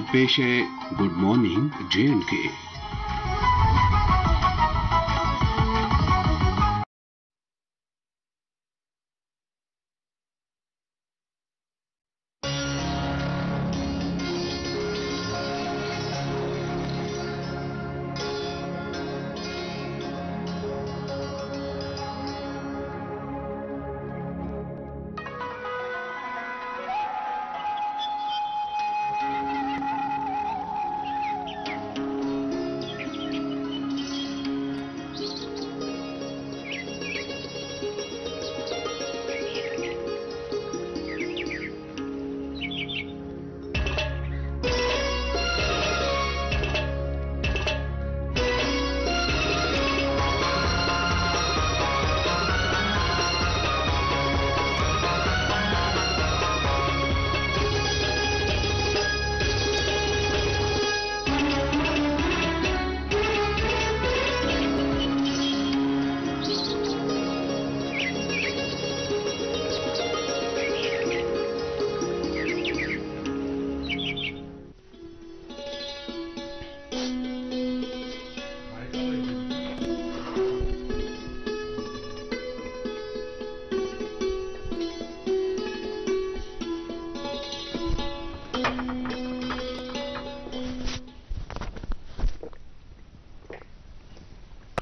अब पेश है गुड मॉर्निंग J&K।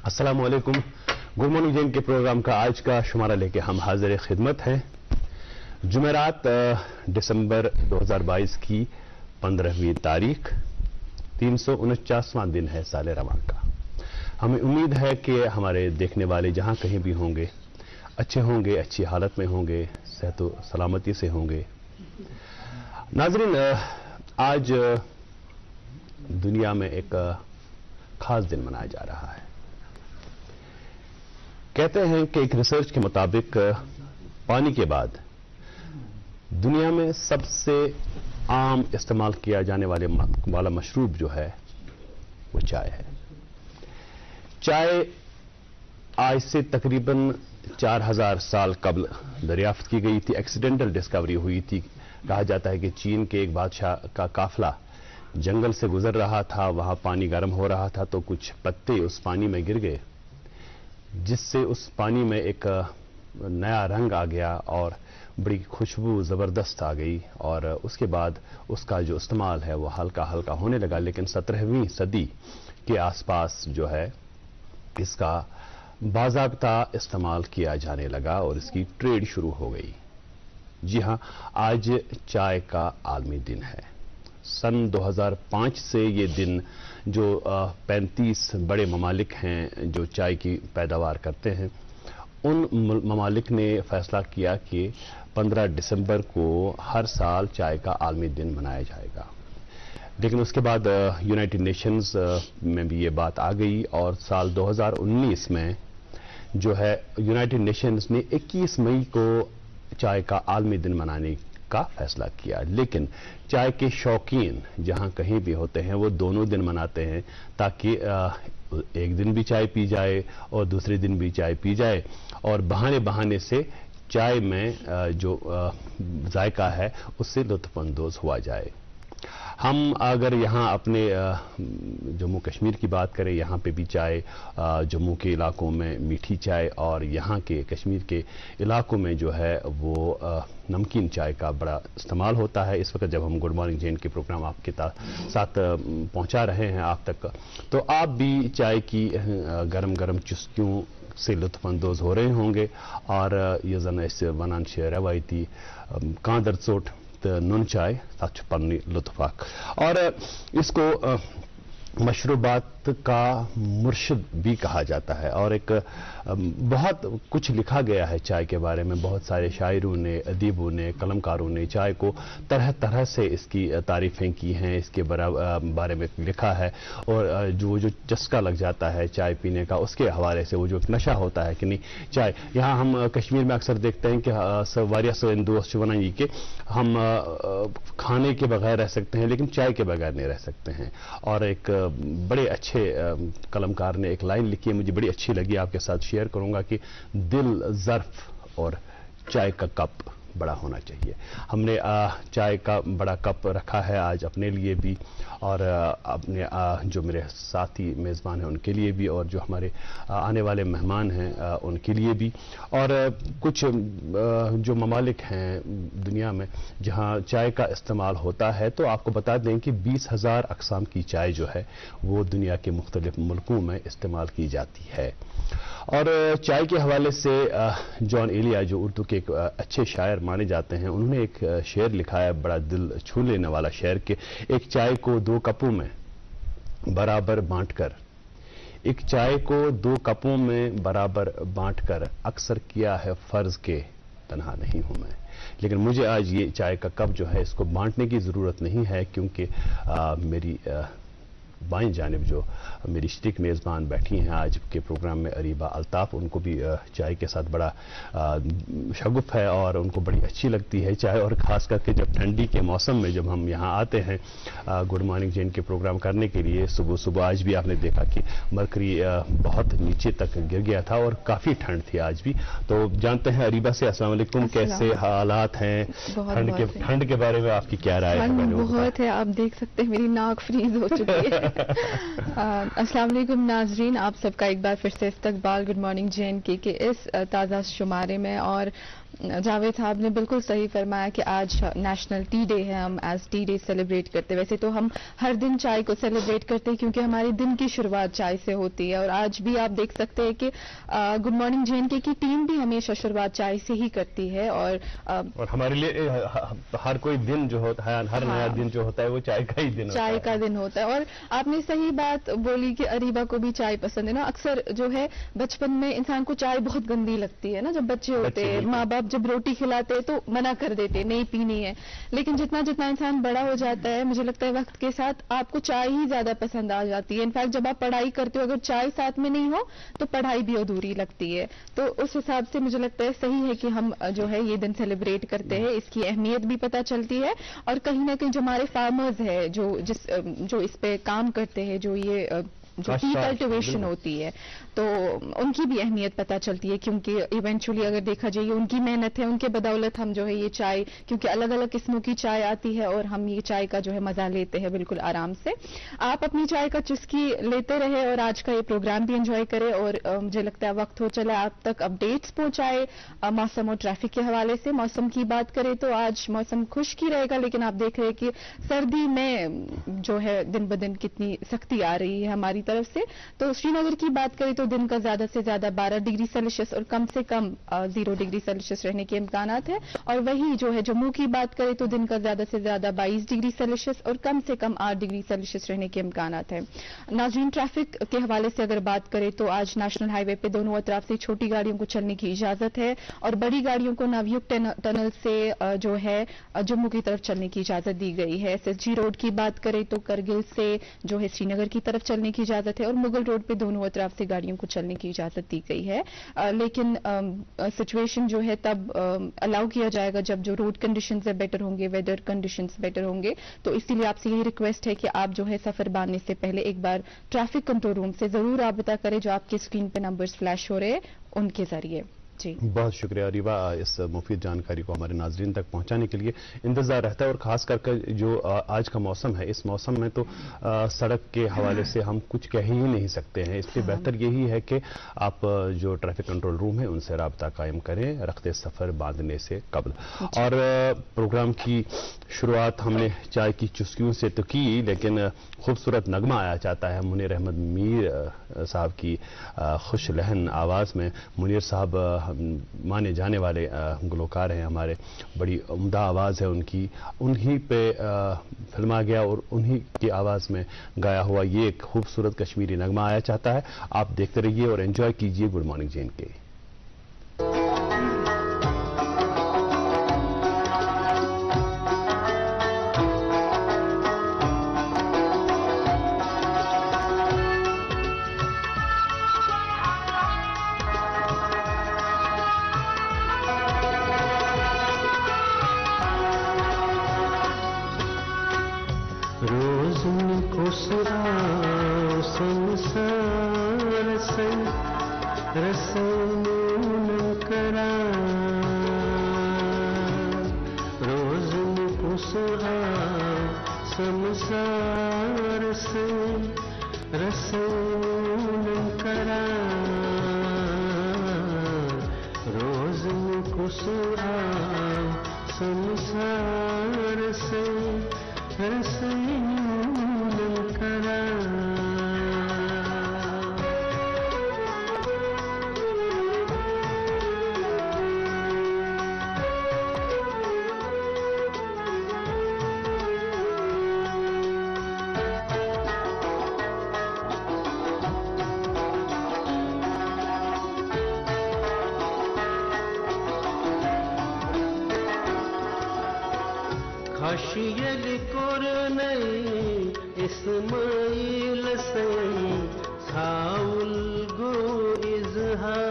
अस्सलाम वालेकुम। गुड मॉर्निंग जैन के प्रोग्राम का आज का शुमारा लेके हम हाजिर खिदमत हैं। जुमेरात दिसंबर 2022 की 15वीं तारीख 349वां दिन है साल रवां का। हमें उम्मीद है कि हमारे देखने वाले जहां कहीं भी होंगे अच्छे होंगे, अच्छी हालत में होंगे, सेहत व सलामती से होंगे। नाज़रीन, आज दुनिया में एक खास दिन मनाया जा रहा है। कहते हैं कि एक रिसर्च के मुताबिक पानी के बाद दुनिया में सबसे आम इस्तेमाल किया जाने वाला मशरूब जो है वो चाय है। चाय आज से तकरीबन 4000 साल कबल दरियाफ्त की गई थी। एक्सीडेंटल डिस्कवरी हुई थी। कहा जाता है कि चीन के एक बादशाह का काफिला जंगल से गुजर रहा था, वहां पानी गर्म हो रहा था तो कुछ पत्ते उस पानी में गिर गए, जिससे उस पानी में एक नया रंग आ गया और बड़ी खुशबू ज़बरदस्त आ गई। और उसके बाद उसका जो इस्तेमाल है वो हल्का हल्का होने लगा। लेकिन 17वीं सदी के आसपास जो है इसका बाज़ाब्ता इस्तेमाल किया जाने लगा और इसकी ट्रेड शुरू हो गई। जी हां, आज चाय का आलमी दिन है। सन 2005 से ये दिन जो 35 बड़े ममालिक हैं जो चाय की पैदावार करते हैं, उन ममालिक ने फैसला किया कि 15 दिसंबर को हर साल चाय का आलमी दिन मनाया जाएगा। लेकिन उसके बाद यूनाइटेड नेशंस में भी ये बात आ गई और साल 2019 में जो है यूनाइटेड नेशंस ने 21 मई को चाय का आलमी दिन मनाने का फैसला किया। लेकिन चाय के शौकीन जहां कहीं भी होते हैं वो दोनों दिन मनाते हैं, ताकि एक दिन भी चाय पी जाए और दूसरे दिन भी चाय पी जाए और बहाने बहाने से चाय में जो जायका है उससे लुत्फअंदोज हुआ जाए। हम अगर यहाँ अपने जम्मू कश्मीर की बात करें, यहाँ पे भी चाय जम्मू के इलाकों में मीठी चाय और यहाँ के कश्मीर के इलाकों में जो है वो नमकीन चाय का बड़ा इस्तेमाल होता है। इस वक्त जब हम गुड मॉर्निंग जैन के प्रोग्राम आपके साथ पहुँचा रहे हैं आप तक, तो आप भी चाय की गरम गरम चुस्कियों से लुत्फअंदोज हो रहे होंगे। और ये जन ऐसे वनान रवायती कांदर चोट नून चाय तथ पन्नी लुत्फाक। और इसको मशरूबात का मुर्शिद भी कहा जाता है। और एक बहुत कुछ लिखा गया है चाय के बारे में। बहुत सारे शायरों ने, अदीबों ने, कलमकारों ने चाय को तरह तरह से इसकी तारीफें की हैं, इसके बारे में लिखा है। और जो चस्का लग जाता है चाय पीने का, उसके हवाले से वो जो नशा होता है कि नहीं चाय, यहाँ हम कश्मीर में अक्सर देखते हैं कि वारिया दोस्त बनाइए कि हम खाने के बगैर रह सकते हैं लेकिन चाय के बगैर नहीं रह सकते हैं। और एक बड़े अच्छे कलमकार ने एक लाइन लिखी है, मुझे बड़ी अच्छी लगी, आपके साथ शेयर करूंगा कि दिल ज़र्फ और चाय का कप बड़ा होना चाहिए। हमने चाय का बड़ा कप रखा है आज अपने लिए भी और अपने जो मेरे साथी मेज़बान हैं उनके लिए भी और जो हमारे आने वाले मेहमान हैं उनके लिए भी। और कुछ जो ममालिक हैं दुनिया में जहां चाय का इस्तेमाल होता है, तो आपको बता दें कि 20,000 अक़साम की चाय जो है वो दुनिया के मुख्तलिफ मुल्कों में इस्तेमाल की जाती है। और चाय के हवाले से जॉन एलिया जो उर्दू के एक अच्छे शायर माने जाते हैं, उन्होंने एक शेर लिखा है, बड़ा दिल छू लेने वाला शेर के एक चाय को 2 कपों में बराबर बांटकर, एक चाय को 2 कपों में बराबर बांटकर अक्सर किया है फर्ज के तन्हा नहीं हूं मैं। लेकिन मुझे आज ये चाय का कप जो है इसको बांटने की ज़रूरत नहीं है, क्योंकि मेरी बाईं जानिब जो मेरी शरीक मेज़बान बैठी हैं आज के प्रोग्राम में, अरीबा अल्ताफ़, उनको भी चाय के साथ बड़ा शगुफ है और उनको बड़ी अच्छी लगती है चाय। और ख़ास करके जब ठंडी के मौसम में जब हम यहाँ आते हैं गुड मॉर्निंग जैन के प्रोग्राम करने के लिए, सुबह सुबह आज भी आपने देखा कि मरकरी बहुत नीचे तक गिर गया था और काफ़ी ठंड थी आज भी। तो जानते हैं अरीबा से, अस्सलाम वालेकुम, कैसे हालात हैं ठंड के बारे में आपकी क्या राय है? बहुत है, आप देख सकते हैं मेरी नाक फ्रीज हो चुकी है। अस्सलाम वालेकुम नाजरीन, आप सबका एक बार फिर से इस्तकबाल गुड मॉर्निंग JNK के इस ताज़ा शुमारे में। और जावेद साहब ने बिल्कुल सही फरमाया कि आज नेशनल टी डे है, हम एज टी डे सेलिब्रेट करते हैं। वैसे तो हम हर दिन चाय को सेलिब्रेट करते हैं क्योंकि हमारे दिन की शुरुआत चाय से होती है, और आज भी आप देख सकते हैं कि गुड मॉर्निंग JNK की टीम भी हमेशा शुरुआत चाय से ही करती है। और हमारे लिए हर कोई दिन जो होता है, हर नया दिन जो होता है वो चाय का ही दिन होता है, चाय का दिन होता है। और आपने सही बात बोली कि अरीबा को भी चाय पसंद है ना। अक्सर जो है बचपन में इंसान को चाय बहुत गंदी लगती है ना, जब बच्चे होते हैं, माँ बाप जब रोटी खिलाते हैं तो मना कर देते हैं, नहीं पीनी है। लेकिन जितना जितना इंसान बड़ा हो जाता है, मुझे लगता है वक्त के साथ आपको चाय ही ज्यादा पसंद आ जाती है। इनफैक्ट जब आप पढ़ाई करते हो, अगर चाय साथ में नहीं हो तो पढ़ाई भी अधूरी लगती है। तो उस हिसाब से मुझे लगता है सही है कि हम जो है ये दिन सेलिब्रेट करते हैं, इसकी अहमियत भी पता चलती है। और कहीं ना कहीं जो हमारे फार्मर्स है, जो इस पे काम करते हैं, जो ये जो टी कल्टिवेशन होती है, तो उनकी भी अहमियत पता चलती है, क्योंकि इवेंचुअली अगर देखा जाए उनकी मेहनत है, उनके बदौलत हम जो है ये चाय, क्योंकि अलग अलग किस्मों की चाय आती है और हम ये चाय का जो है मजा लेते हैं बिल्कुल आराम से। आप अपनी चाय का चुस्की लेते रहे और आज का ये प्रोग्राम भी एंजॉय करें। और मुझे लगता है वक्त हो चला आप तक अपडेट्स पहुंचाए मौसम और ट्रैफिक के हवाले से। मौसम की बात करें तो आज मौसम खुश्क ही रहेगा, लेकिन आप देख रहे हैं कि सर्दी में जो है दिन ब दिन कितनी सख्ती आ रही है हमारी तरफ से। तो श्रीनगर की बात करें तो दिन का ज्यादा से ज्यादा 12 डिग्री सेल्सियस और कम से कम 0 डिग्री सेल्सियस रहने के इम्कानात है। और वही जो है जम्मू की बात करें तो दिन का ज्यादा से ज्यादा 22 डिग्री सेल्सियस और कम से कम 8 डिग्री सेल्सियस रहने के इम्कानात है। नाज़रीन, ट्रैफिक के हवाले से अगर बात करें तो आज नेशनल हाईवे पे दोनों अतराफ से छोटी गाड़ियों को चलने की इजाजत है और बड़ी गाड़ियों को नवयुग टनल से जो है जम्मू की तरफ चलने की इजाजत दी गई है। SSG रोड की बात करें तो करगिल से जो है श्रीनगर की तरफ चलने की इजाजत है और मुगल रोड पे दोनों अतराफ से गाड़ियों को चलने की इजाजत दी गई है। लेकिन सिचुएशन जो है तब अलाउ किया जाएगा जब जो रोड कंडीशंस है बेटर होंगे, वेदर कंडीशंस बेटर होंगे। तो इसीलिए आपसे यही रिक्वेस्ट है कि आप जो है सफर बांधने से पहले एक बार ट्रैफिक कंट्रोल रूम से जरूर राबता करें, जो आपकी स्क्रीन पे नंबर्स फ्लैश हो रहे हैं उनके जरिए। जी बहुत शुक्रिया अरीबा, इस मुफीद जानकारी को हमारे नाजरीन तक पहुंचाने के लिए इंतजार रहता है। और खास करके जो आज का मौसम है, इस मौसम में तो सड़क के हवाले से हम कुछ कह ही नहीं सकते हैं, इसलिए बेहतर यही है कि आप जो ट्रैफिक कंट्रोल रूम है उनसे राब्ता कायम करें रखते सफर बांधने से कबल। और प्रोग्राम की शुरुआत हमने चाय की चुस्कियों से तो की, लेकिन खूबसूरत नगमा आया चाहता है मुनीर अहमद मीर साहब की खुश लहन आवाज में। मुनीर साहब माने जाने वाले गुलकार हैं हमारे, बड़ी उम्दा आवाज़ है उनकी, उन्हीं पे फिल्मा गया और उन्हीं की आवाज़ में गाया हुआ ये एक खूबसूरत कश्मीरी नगमा आया चाहता है। आप देखते रहिए और एंजॉय कीजिए गुड मॉर्निंग JNK। संसार से रसूल करा रोज कुसुरा संसार से रसूल करा خشیل کرنی اسماعیل سے ساول گو اظہار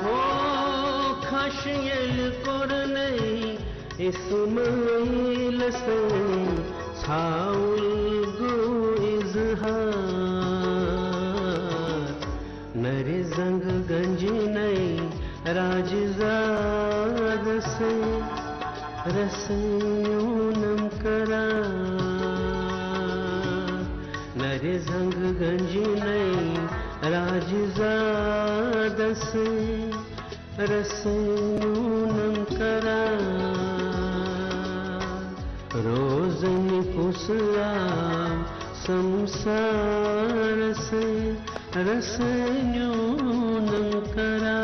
ہو خشیل کرنی اسماعیل سے ساول گو اظہار نر زنگ گنج نئی راجزاد سے رسیونم کرا نر زنگ گنج نئی راجزاد سے رسیونم کرا روزن کسرام संसार से रसन्यूनं करा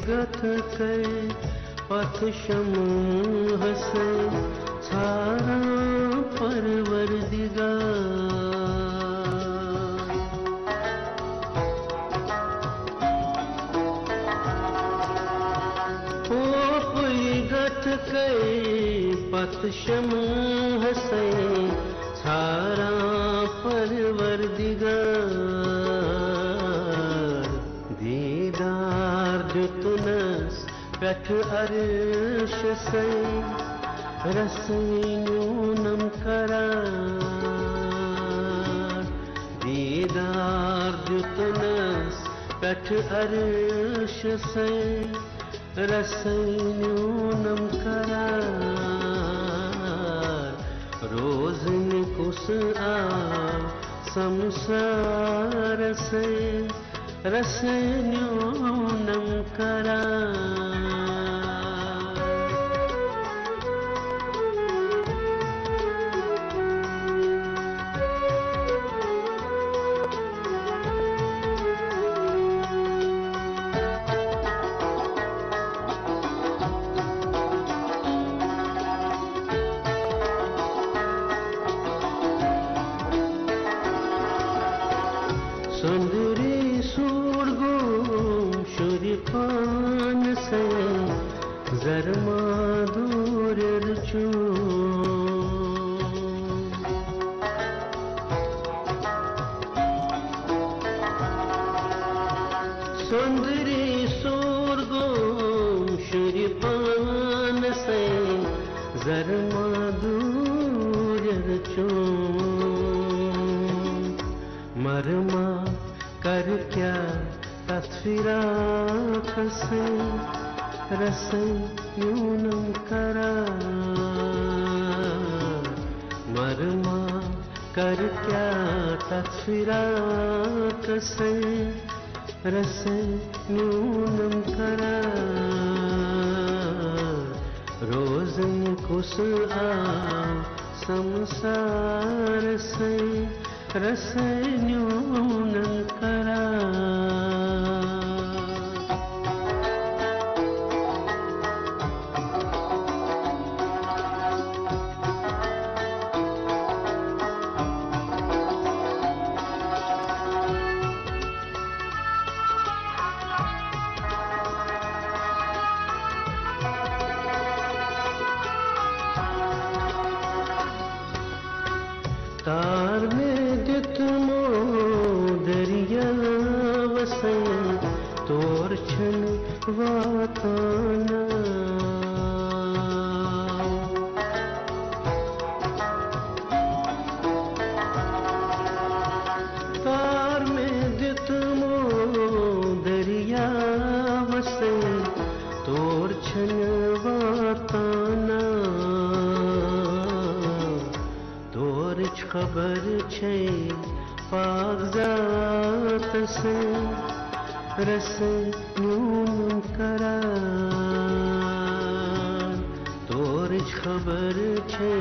गथ के पथ शमूह से सारा परवरदिगार गथ के पथ शमूह से सारा परवरदिगार दीदार जुतनस पथ अर्श से रसीनूनम करा दीदार जुतनस पथ अर्श से रसीनूनम करा रोज़न कुसआ संसार से रसन्यूनं करा सुंदरी सूरगुम शरीफान से जरमा दूर रचू सुंदरी सूरगुम शरीफान से जरमा दूर रचू मरमा कर क्या तस्वीरात से रसन्यूनं करा मरमा कर क्या तस्वीरात से रसन्यूनं करा रोज़न कुसआ संसार से रसन्यूनं करा واتانا تار میں دتمو دریا وسے تور چھن واتانا تورچ خبر چھے پاک ذات سے رسے نون قرار تورچ خبر چھے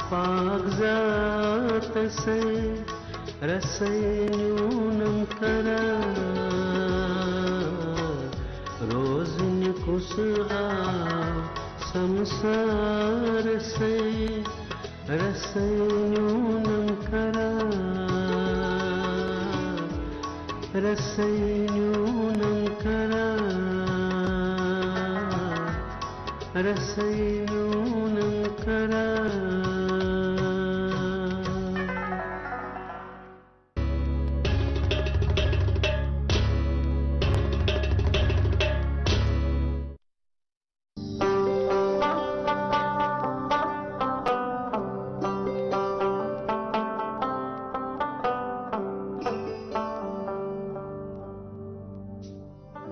پاک ذات سے رسے نون قرار روزن کس سمسار سے رسے نون قرار رسے نون قرار رسے نون قرار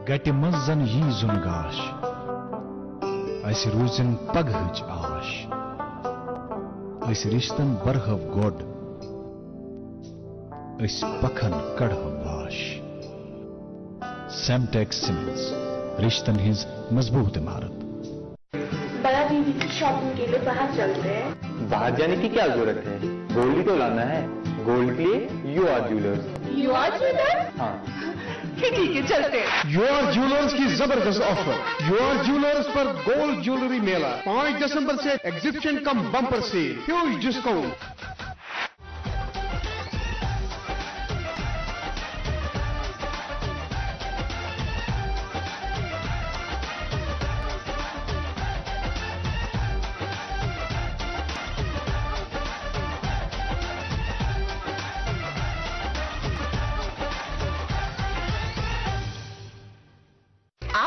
گٹہِ منٛز زن یی زُن گاش اَسہِ روٗزِن پگہٕچ آش أسۍ رِشتن برہو گۄڈ أسۍ پکھن کڑہو واش سیمٹیکس سیمنٹس رشتن ہٕنٛز مضبوط عمارت بڑا دیدی کی شاپنگ کے لیے باہر چلتے ہیں. باہر جانے کی کیا ضرورت ہے؟ گولڈ ہی تو لانا ہے. گولڈ کے لیے U R Jewellers. U R Jewellers? ہاں ٹھیک ہے چلتے ہیں. یو آر جیولرز کی زبردست آفر. یو آر جیولرز پر گولڈ جیولری میلہ 5 دسمبر سے exhibition cum bumper sale huge discount.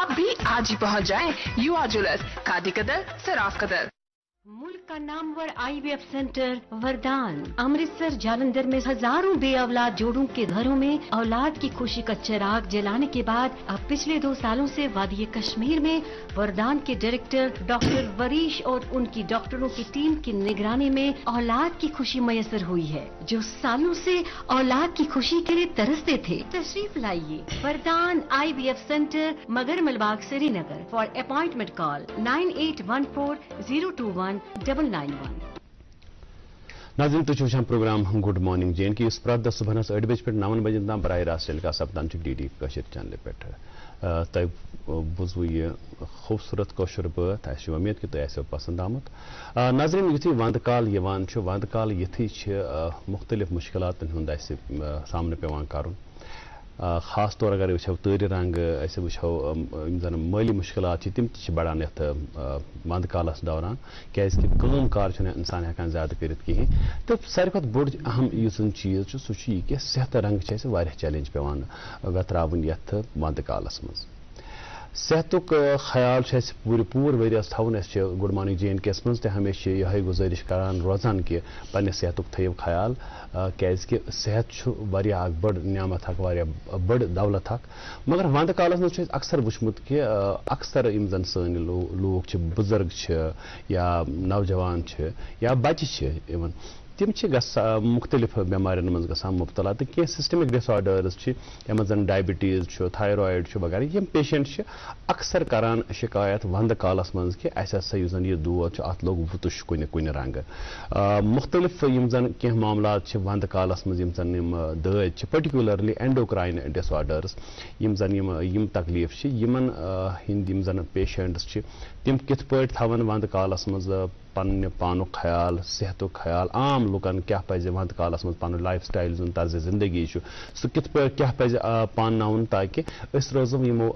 آپ بھی آج ہی پہنچ جائیں یو آر جیولرز، قادی قدر، سراف قدر. ملک کا نامور آئی وی ایف سینٹر وردان امرتسر جالندھر میں ہزاروں بے اولاد جوڑوں کے گھروں میں اولاد کی خوشی کا چراغ جلانے کے بعد اب پچھلے 2 سالوں سے وادی کشمیر میں وردان کے ڈائریکٹر ڈاکٹر وریش اور ان کی ڈاکٹروں کی ٹیم کی نگرانی میں اولاد کی خوشی میسر ہوئی ہے. جو سالوں سے اولاد کی خوشی کے لیے ترستے تھے، تشریف لائیے وردان آئی وی ایف سینٹر مگر ملباغ سری نگر. فار اپوائنٹمنٹ کال 9814021991. ناظرین تو وچھان programme good morning J N کے اس پرات دہ صبح 8 بجے پہ 9 بجے تام براہ راست تیلکا سپدان ڈی ڈی کشر چینل پہ. تہ بوزو یہ خوبصورت کوشر بات اس امید کہ تہ آسو پسند آمت. ناظرین یتھی وند کال یوان چھ، وند کال یتھی چھ مختلف مشکلات ہند اس سامنے پیوان کرن. خاص طور اگر وچھو تۭرِ رنگ اس وچھو زن مالی مشکلات تم تہ بڑان یتھ وند کالس دوران کیاز کہ کٲم کار چھنہٕ انسان ہیکان زیادٕ کٔرِتھ کِہیٖنۍ. تہٕ ساروی کھۄتہٕ بوٚڑ اہم یُس زن چیٖز چھُ سُہ چھُ یہِ کہِ صحت رنگ چھِ اَسہِ واریاہ چیلنج پیوان وتراوٕنۍ یتھ وند کالس منٛز. صحتُک خیال چھُ اَسہِ پوٗرٕ ؤرۍیَس تھاوُن. أسۍ چھِ گُڈ مارننگ جے این کے یس منٛز تہِ ہمیشہِ یِہوٚے گُزٲرِش کران روزان کہِ پننہِ صحتُک تھٲیِو خیال کیازکہِ صحت چھُ واریاہ اکھ بٔڑ نعمت اکھ، واریاہ بٔڑ دولت اکھ. مگر وندٕ کالس منٛز چھُ اَسہِ اکثر وٕچھمُت کہِ اکثر یِم زن سٲنۍ لوٗکھ چھِ، بُزرگ چھِ یا نوجوان چھِ یا بچہِ چھِ اِوٕن، تم مختلف بیمارن من گژھان مبتلا. تو کی سسٹمک ڈس آرڈرز یمن زن ڈائبٹیز تھائرائڈ وغیرہ یم پیشنٹ اکثر کران شکایت وند کالس من کہ اس ہسا یُس زن یہ دود ات لوگ وُتش کُنہِ کُنہِ رنگ. مختلف یم زن کی معاملات وند کالس من یم زن دٲدۍ پٔٹِکیوٗلرلی اینڈوکراین ڈس آرڈرز یم زن یم تکلیف یمن ہند یم زن پیشنٹس تم کِتھ پٲٹھۍ تھاون وند کالس من پننہِ پانُک خیال، صحتُک خیال، عام لکن کیا پزِ وند کالس منٛز پنُن لایف سٹایل زن طرز زندگی چھُ سُہ کِتھ پٲٹھۍ کیٛاہ پزِ پانناوُن تاکہِ أسۍ روزو یِمو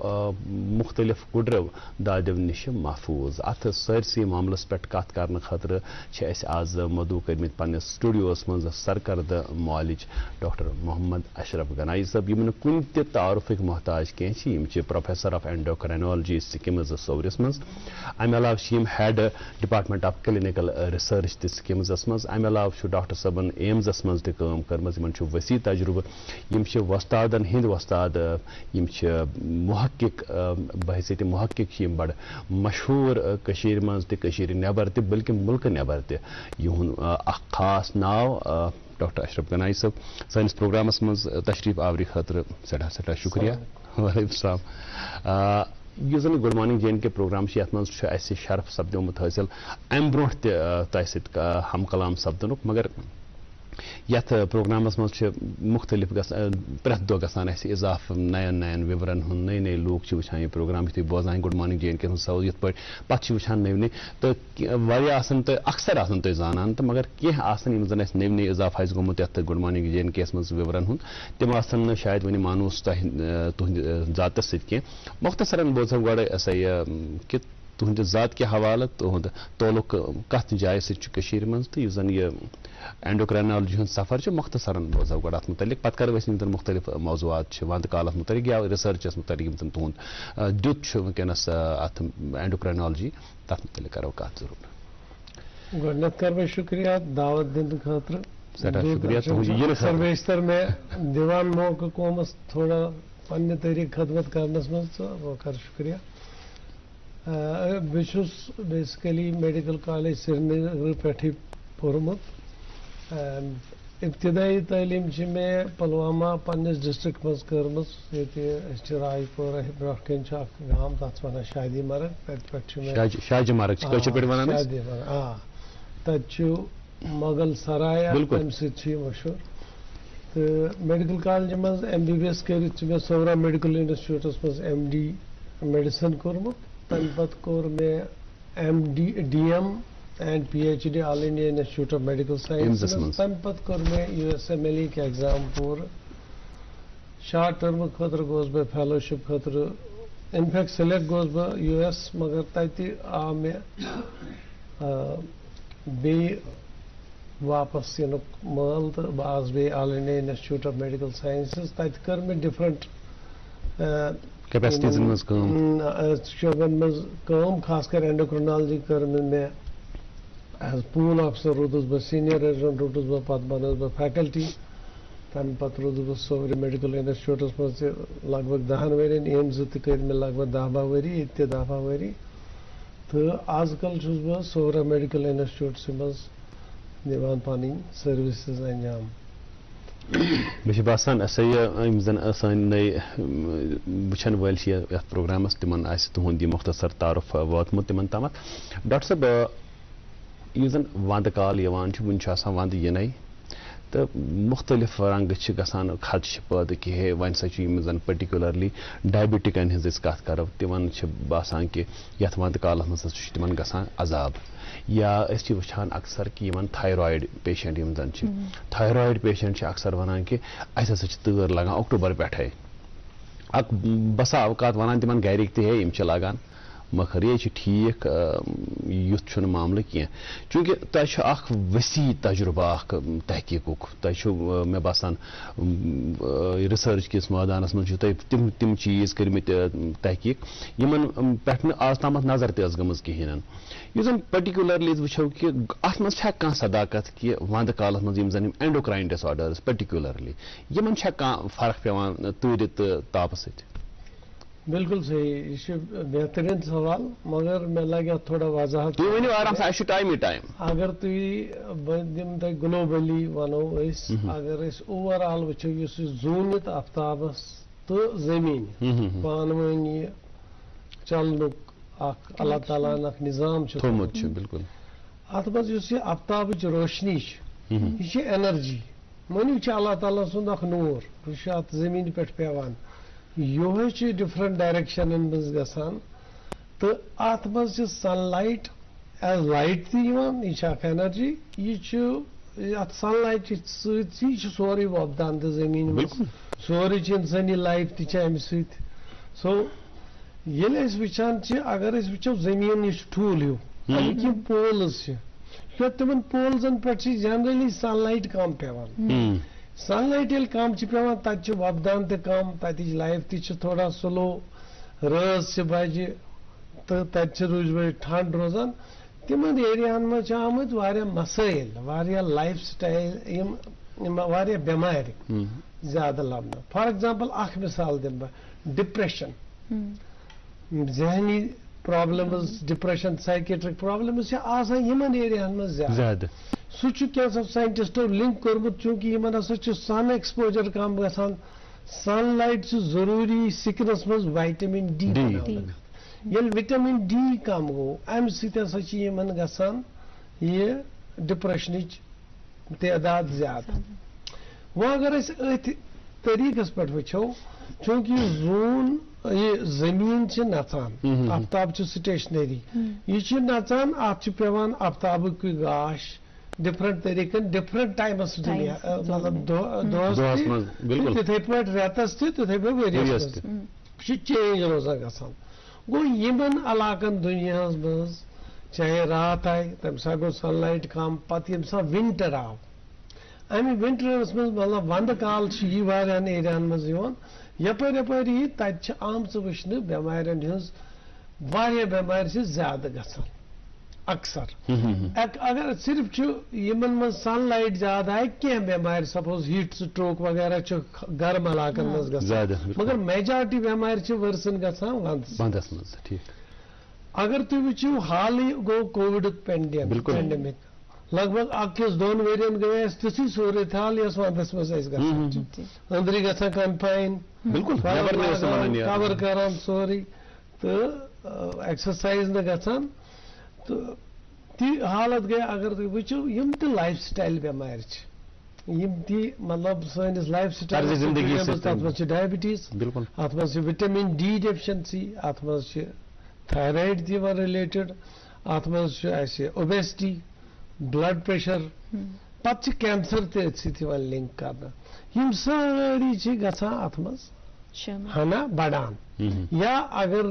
مختلف گُڈرو دادیو نِش محفوٗظ. اتھ سٲرسٕے معاملس پٮ۪ٹھ کتھ کرنہٕ خٲطرٕ چھِ اَسہِ آز مدعو کٔرمٕتۍ پننِس سٹوڈیوس منٛز سرکرد معالج ڈاکٹر محمد اشرف گنایی صٲب یِم نہٕ کُنہِ تہِ تعارُفٕکۍ محتاج کینٛہہ چھِ. یِم چھِ پروفیسر آف اینڈوکرینالجی سکمز سورِس منٛز. امہِ علاوٕ چھِ یِم head department of clinical research تہِ سکمزس منٛز. امہِ علاوٕ چھُ ڈاکٹر صٲبن ایمزس منٛز تہِ کٲم کٔرمٕژ. یِمن چھُ وسیع تجربہٕ. یِم چھِ وۄستادن ہٕنٛدۍ وۄستاد. یِم چھِ محقق بحثیت محقق چھِ یِم بڑٕ مشہوٗر کٔشیٖرِ منٛز تہِ کٔشیٖرِ نٮ۪بر تہِ بلکہِ مُلکہٕ نٮ۪بر تہِ. یِہُنٛد اکھ خاص ناو ڈاکٹر اشرف گنایی صٲب سٲنِس پروگرامس منٛز تشریف آوری خٲطرٕ سٮ۪ٹھاہ سٮ۪ٹھاہ شُکریہ. وعلیکم السلام. یُس زن گُڈ مارنِنگ جے اینڈ کے پروگرام چھُ یتھ منٛز چھُ اَسہِ شرف سپدیومُت حٲصِل امہِ برونٛٹھ تہِ تۄہہِ سۭتۍ ہم کلام سپدنُک مگر یتھ پروگرامس منٛز چھِ مختلف پرٛٮ۪تھ دۄہ گژھان اَسہِ اضافہٕ نین نین وِورن ہُنٛد نٔے نٔے لوٗکھ چھِ وٕچھان یہِ پروگرام یُتھُے بوزان گُڈ مارنِنگ جے اینڈ کے ہُنٛد سوال یِتھ پٲٹھۍ پتہٕ چھِ وٕچھان نٔوۍ نٔے تہٕ واریاہ آسان تہٕ اکثر آسان تُہۍ زانان تہٕ مگر کینٛہہ آسان یِم زن اَسہِ نٔوۍ نٔوۍ اضافہٕ آسہِ گوٚمُت یتھ گُڈ مارنِنگ جے اینڈ کے یس منٛز وِورن ہُنٛد تِم آسن نہٕ شاید وٕنہِ مانوس تۄہہِ تُہنٛدِ ذاتس سۭتۍ کینٛہہ. مۄختصرن بوزو گۄڈٕ سا یہِ کہِ تُہنٛدِ ذات کہِ حوالہٕ تُہنٛد تعلق کتھ جایہِ سۭتۍ چھُ کٔشیٖرِ منٛز تہٕ یُس زن یہِ اینڈوکرینالجی ہُنٛد سفر چھُ مۄختصرن بوزو گۄڈٕ اتھ متعلق پتہٕ کرو أسۍ یِم زن مختلف موضوعات چھِ ونٛدٕ کالس متعلق یا رِسرچس متعلق یِم زن تُہنٛد دیُت چھُ وٕنکیٚنس اتھ اینڈوکرینالجی تتھ متعلق کرو کتھ ضروٗر. گۄڈٕنیتھ کرٕ بہٕ شُکریہ دعوت دِنہٕ خٲطرٕ. سٮ۪ٹھاہ شُکریہ تُہنٛد یِنہٕ خٲطرٕ. سرویشتر مےٚ دِوان موقعہٕ قومس تھوڑا پننہِ طریٖقہٕ خدمت کرنس منٛز تہٕ بہٕ کرٕ شُکریہ. بہٕ چھُس بیسِکلی میڈیکل کالیج سرینگرٕ پٮ۪ٹھٕے پوٚرمُت. ابتدٲیی تعلیٖم چھِ مےٚ پُلوامہ پننِس ڈسٹرکٹ منٛز کٔرمٕژ. ییٚتہِ أسۍ چھِ راے پورہ برونٛٹھ کَنۍ چھُ اکھ گام تتھ وَنان شادی مرگ. تتہِ پٮ۪ٹھ چھُ مےٚ شاجہِ مرگ کٲشِر پٲٹھۍ وَنان شادی مرگ. آ تتہِ چھُ مۄغل سراے تمہِ سۭتۍ چھُ یہِ مشہوٗر. تہٕ میڈیکل کالجہِ منٛز ایم بی بی ایس کٔرِتھ چھُ مےٚ صورہ میڈیکل انسٹِچوٗٹس منٛز ایم ڈی میڈِسن کوٚرمُت. تمہِ پتہٕ کوٚر مےٚ M D M and P H D All India Institute of Medical Science. تمہِ پتہٕ کوٚر مےٚ U S M L E exam پوٗرٕ. شارٹ ٹٔرمہٕ خٲطرٕ گوس بہٕ فیلوشِپ خٲطرٕ. انفیکٹ سِلیکٹ گوس بہٕ یوٗ ایس مگر تتہِ آو مےٚ بیٚیہِ واپس یِنُک مٲل تہٕ بہٕ آس بیٚیہِ All India Institute of Medical Sciences. تتہِ کٔر مےٚ ڈِفرنٹ شعبن منٛز کٲم. خاص کر اینڈوکرینالجی کٔر مےٚ ایز پوٗل آفسر روٗدُس بہٕ سیٖنیر ریزیڈنٹ روٗدُس بہٕ پتہٕ بنووُس بہٕ فیکلٹی. تمہِ پتہٕ روٗدُس بہٕ صورِ میڈیکل انسٹِچوٗٹس منٛز تہِ لگ بگ 10 ؤرین. ایمزٕ تہِ کٔرۍ مےٚ لگ بگ 10-12 ؤری. ییٚتہِ تہِ 10-12 ؤری. تہٕ آز کل چھُس بہٕ صورہ میڈیکل انسٹِچوٗٹسٕے منٛز دِوان پنٕنۍ سٔروِسز انجام. مےٚ چھُ باسان ہسا یِم زن سٲنۍ نٔے وٕچھن وٲلۍ چھِ یتھ پروگرامس تِمن آسہِ تُہُنٛد یہِ مختصر تعارُف ووتمُت تِمن تامتھ. ڈاکٹر صٲب یُس زن ونٛدٕ کال یِوان چھُ وُنہِ چھُ آسان ونٛدٕ یِنَے تہٕ مختلف رنٛگہٕ چھِ گژھان خدشہِ پٲدٕ کہِ ہے وۄنۍ سا چھُ یِم زن پٔٹِکیوٗلرلی ڈایبِٹِکن ہِنٛز أسۍ کتھ کرو تِمن چھِ باسان کہِ یتھ ونٛدٕ کالس منٛز ہسا چھُ تِمن گژھان عذاب. یا أسۍ چھِ وٕچھان اکثر کہِ یِمن تھایرایِڈ پیشنٹ یِم زن چھِ تھایرایِڈ پیشنٹ چھِ اکثر ونان کہِ اَسہِ ہسا چھِ تۭر لگان اکٹوبر پٮ۪ٹھے. اکھ بسا اوقات ونان تِمن گرِکۍ تہِ ہے یِم چھِ لگان مگر یے چھُ ٹھیٖک یُتھ چھُنہٕ معاملہٕ کینٛہہ. چوٗنٛکہِ تۄہہِ چھُ اکھ ؤسیع تجربہٕ اکھ تحقیٖقُک. تۄہہِ چھُو مےٚ باسان رِسرچ کِس مٲدانس منٛز چھُو تۄہہِ تِم چیٖز کٔرمٕتۍ تحقیٖق یِمن پٮ۪ٹھ نہٕ آز تامتھ نظر تہِ ٲس گٔمٕژ کِہیٖنۍ. یُس زن پٔٹِکیوٗلرلی أسۍ وٕچھو کہِ اتھ منٛز چھا کانٛہہ صداقت کہِ ونٛدٕ کالس منٛز یِم زن یِم اینڈوکراین ڈِس آرڈٲرٕز پٔٹِکیوٗلرلی یِمن چھا کانٛہہ فرق پیوان تۭرِ تہٕ تاپہٕ سۭتۍ؟ بالکل صحیح. یہِ چھُ بہتریٖن سوال مگر مےٚ لگہِ اتھ تھوڑا وضاحت. تُہۍ ؤنِو آرام سان اَسہِ چھُ ٹایمٕے ٹایم. اگر تُہۍ بہٕ دِمہٕ تۄہہِ گلوبلی ونو أسۍ اگر أسۍ اوور آل وٕچھو یُس یہِ زوٗنِتھ آفتابس تہٕ زٔمیٖن پانہٕ ؤنۍ یہِ چلنُک اکھ اللہ تعالیٰ ہن اکھ نظام چھُ تھوٚمُت چھُ. بالکل اتھ منٛز یُس یہِ آفتابٕچ روشنی چھِ یہِ چھِ اینرجی. مٲنِو یہِ چھِ اللہ تعالیٰ سُنٛد اکھ نوٗر. یہِ چھُ اتھ زٔمیٖنہِ پٮ۪ٹھ پیوان. یِہوے چھُ ڈِفرنٹ ڈایریکشنن منٛز گژھان تہٕ اتھ منٛز چھِ سن لایٹ ایز لایٹ تہِ یِوان. یہِ چھِ اکھ اینرجی. یہِ چھُ سن لائٹ سی سوری وۄپدان تہٕ زٔمیٖن سورُے چھِ اِنسٲنی لایف تہِ چھِ اَمہِ سۭتۍ سو ییٚلہِ أسۍ وٕچھان چھِ اگر أسۍ وٕچھو زٔمیٖن یہِ چھُ ٹھوٗل ہیوٗ اَمِکۍ یِم پولٕز چھِ تِمن پولزن پٮ۪ٹھ چھِ جنرلی سن لایٹ کم پیوان سن لایٹ ییٚلہِ کم چھِ پیوان تتہِ چھُ وۄپدان تہِ کم تتِچ لایف تہِ چھِ تھوڑا سلو رٲژ چھِ بجہِ تہٕ تتہِ چھِ روٗزمٕتۍ ٹھنڈ روزان تِمن ایریاہن منٛز چھِ آمٕتۍ واریاہ مسٲیل واریاہ لایف سٹایل یِم واریاہ بٮ۪مارِ زیادٕ لبنہٕ فار ایگزامپل اکھ مثال دِمہٕ بہٕ ڈپریشن ذہنی پرابلمز ڈپریشن سائکیٹرک پرابلمز چھِ آسان یِمن ایریاہن منٛز زیادٕ سُہ چھُ کینٛژھو ساینٹسٹو لِنک کوٚرمُت چوٗنکہِ یِمن ہسا چھُ سن ایکسپوجر کم گژھان سن لایٹ چھُ ضروٗری سِکنس منٛز وایٹمن ڈی ییٚلہِ وِٹامِن ڈی کم گوٚو امہِ سۭتۍ ہسا چھِ یِمن گژھان یہِ ڈپریشنٕچ تعداد زیادٕ وۄنۍ اگر أسۍ أتھۍ طریٖقس پٮ۪ٹھ وٕچھو چوٗنکہِ یہِ زوٗن یہِ زٔمیٖن چھِ نژان آفتاب چھُ سٹیشنری یہِ چھُ نژان اتھ چھُ پیوان آفتابٕکۍ گاش ڈفرنٹ طریٖقن ڈفرنٹ ٹایمس مطلب دۄہس تہِ تِتھٕے پٲٹھۍ رٮ۪تس تہِ تِتھٕے پٲٹھۍ ؤرِیس تہِ یہِ چھُ چینج روزان گژھان گوٚو یِمن علاقن دُنیاہس منٛز چاہے راتھ آیہِ تمہِ ساتہٕ گوٚو سن لایٹ کم پتہٕ ییٚمہِ ساتہٕ ونٹر آو امہِ ونٹرس منٛز مطلب ونٛدٕ کال چھُ یہِ واریاہن ایریاہن منٛز یِوان یپٲرۍ یپٲرۍ یی تتہِ چھِ آمژٕ وٕچھنہٕ بٮ۪مارٮ۪ن ہٕنٛز واریاہ بٮ۪مارِ چھِ زیادٕ گژھان اکثر اگر صرف چھُ یِمن منٛز سن لایٹ زیادٕ آیہِ کینٛہہ بٮ۪مارِ سپوز ہیٖٹ سٹروک وغیرہ چھُ گرم علاقن منٛز گژھان مگر میجارٹی بٮ۪مارِ چھِ ؤرسن گژھان ونٛدس منٛز اگر تُہۍ وٕچھِو حالٕے گوٚو کووِڈُک پینڈمِک لگ بگ أکِس دۄن ؤرین گٔے اَسہِ تِژھٕے صوٗرت حال یۄس ونٛدس منٛز اَسہِ گژھان چھِ أنٛدرٕے گژھان کنفاین کور کران سورُے تہٕ ایکسرسایز نہٕ گژھان تہٕ تی حالت گٔے اگر تُہۍ وٕچھِو یِم تہِ لایف سٹایل بٮ۪مارِ چھِ یِم تہِ مطلب سٲنِس لایف سٹایلس تتھ منٛز چھِ ڈایبٹیٖز اتھ منٛز چھِ وِٹامِن ڈی ڈیفشنسی اتھ منٛز چھِ تھایرایڈ تہِ یِوان رِلیٹڈ اتھ منٛز چھُ اَسہِ اوبیسٹی بلڈ پریشر پتہٕ چھِ کینسر تہِ أتھۍ سۭتۍ یِوان لِنک کرنہٕ یِم سٲری چھِ گژھان اتھ منٛز ہنا بڑان یا اگر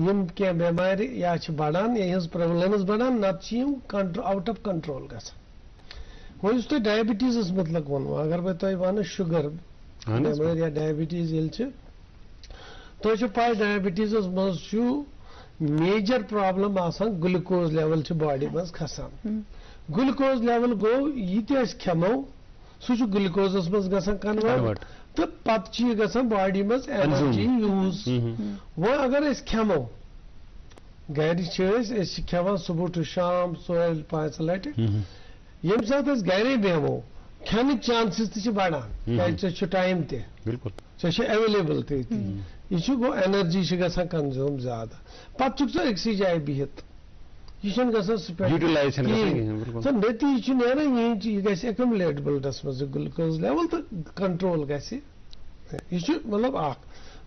یِم کینٛہہ بٮ۪مارِ یا چھِ بڑان یا یِہٕنٛز پریولنس بڑان نتہٕ چھِ یِم آوُٹ آف کنٹرول گژھان وۄنۍ یُس تۄہہِ ڈایبٹیٖزس متعلق ووٚنوٕ اگر بہٕ تۄہہِ وَنہٕ شُگر بٮ۪مٲرۍ یا ڈایبٹیٖز ییٚلہِ چھِ تۄہہِ چھو پاے ڈایبٹیٖزس منٛز چھُ میجر پرابلم آسان گلوکوز لیول چھِ باڈی منٛز کھسان گلوکوز لیول گوٚو یہِ تہِ أسۍ کھٮ۪مو سُہ چھُ گلوکوزس منٛز گژھان کنورٹ تہٕ پتہٕ چھُ یہِ گژھان باڈی منٛز اینرجی یوٗز وۄنۍ اگر أسۍ کھٮ۪مو گرِ چھِ أسۍ چھِ کھٮ۪وان صبح ٹُو شام ژورِ پانٛژِ لٹہِ ییٚمہِ ساتہٕ أسۍ گرے بیٚہمو کھٮ۪نٕکۍ چانسز تہِ چھِ بڑان کیازِ ژےٚ چھُ ٹایم تہِ ژےٚ چھُ ایویلیبل تہِ یہِ چھُ گوٚو اینرجی چھِ گژھان کنزیوٗم زیادٕ پتہٕ چھُکھ ژٕ أکسٕے جایہِ بِہِتھ یہِ چھُنہٕ گژھان نٔتیٖجہٕ چھُ نیران یہِ گژھِ ایکوملیٹ بلڈس منٛز یہِ گلوکوز لیول تہٕ کنٹرول گژھِ یہِ چھُ مطلب اکھ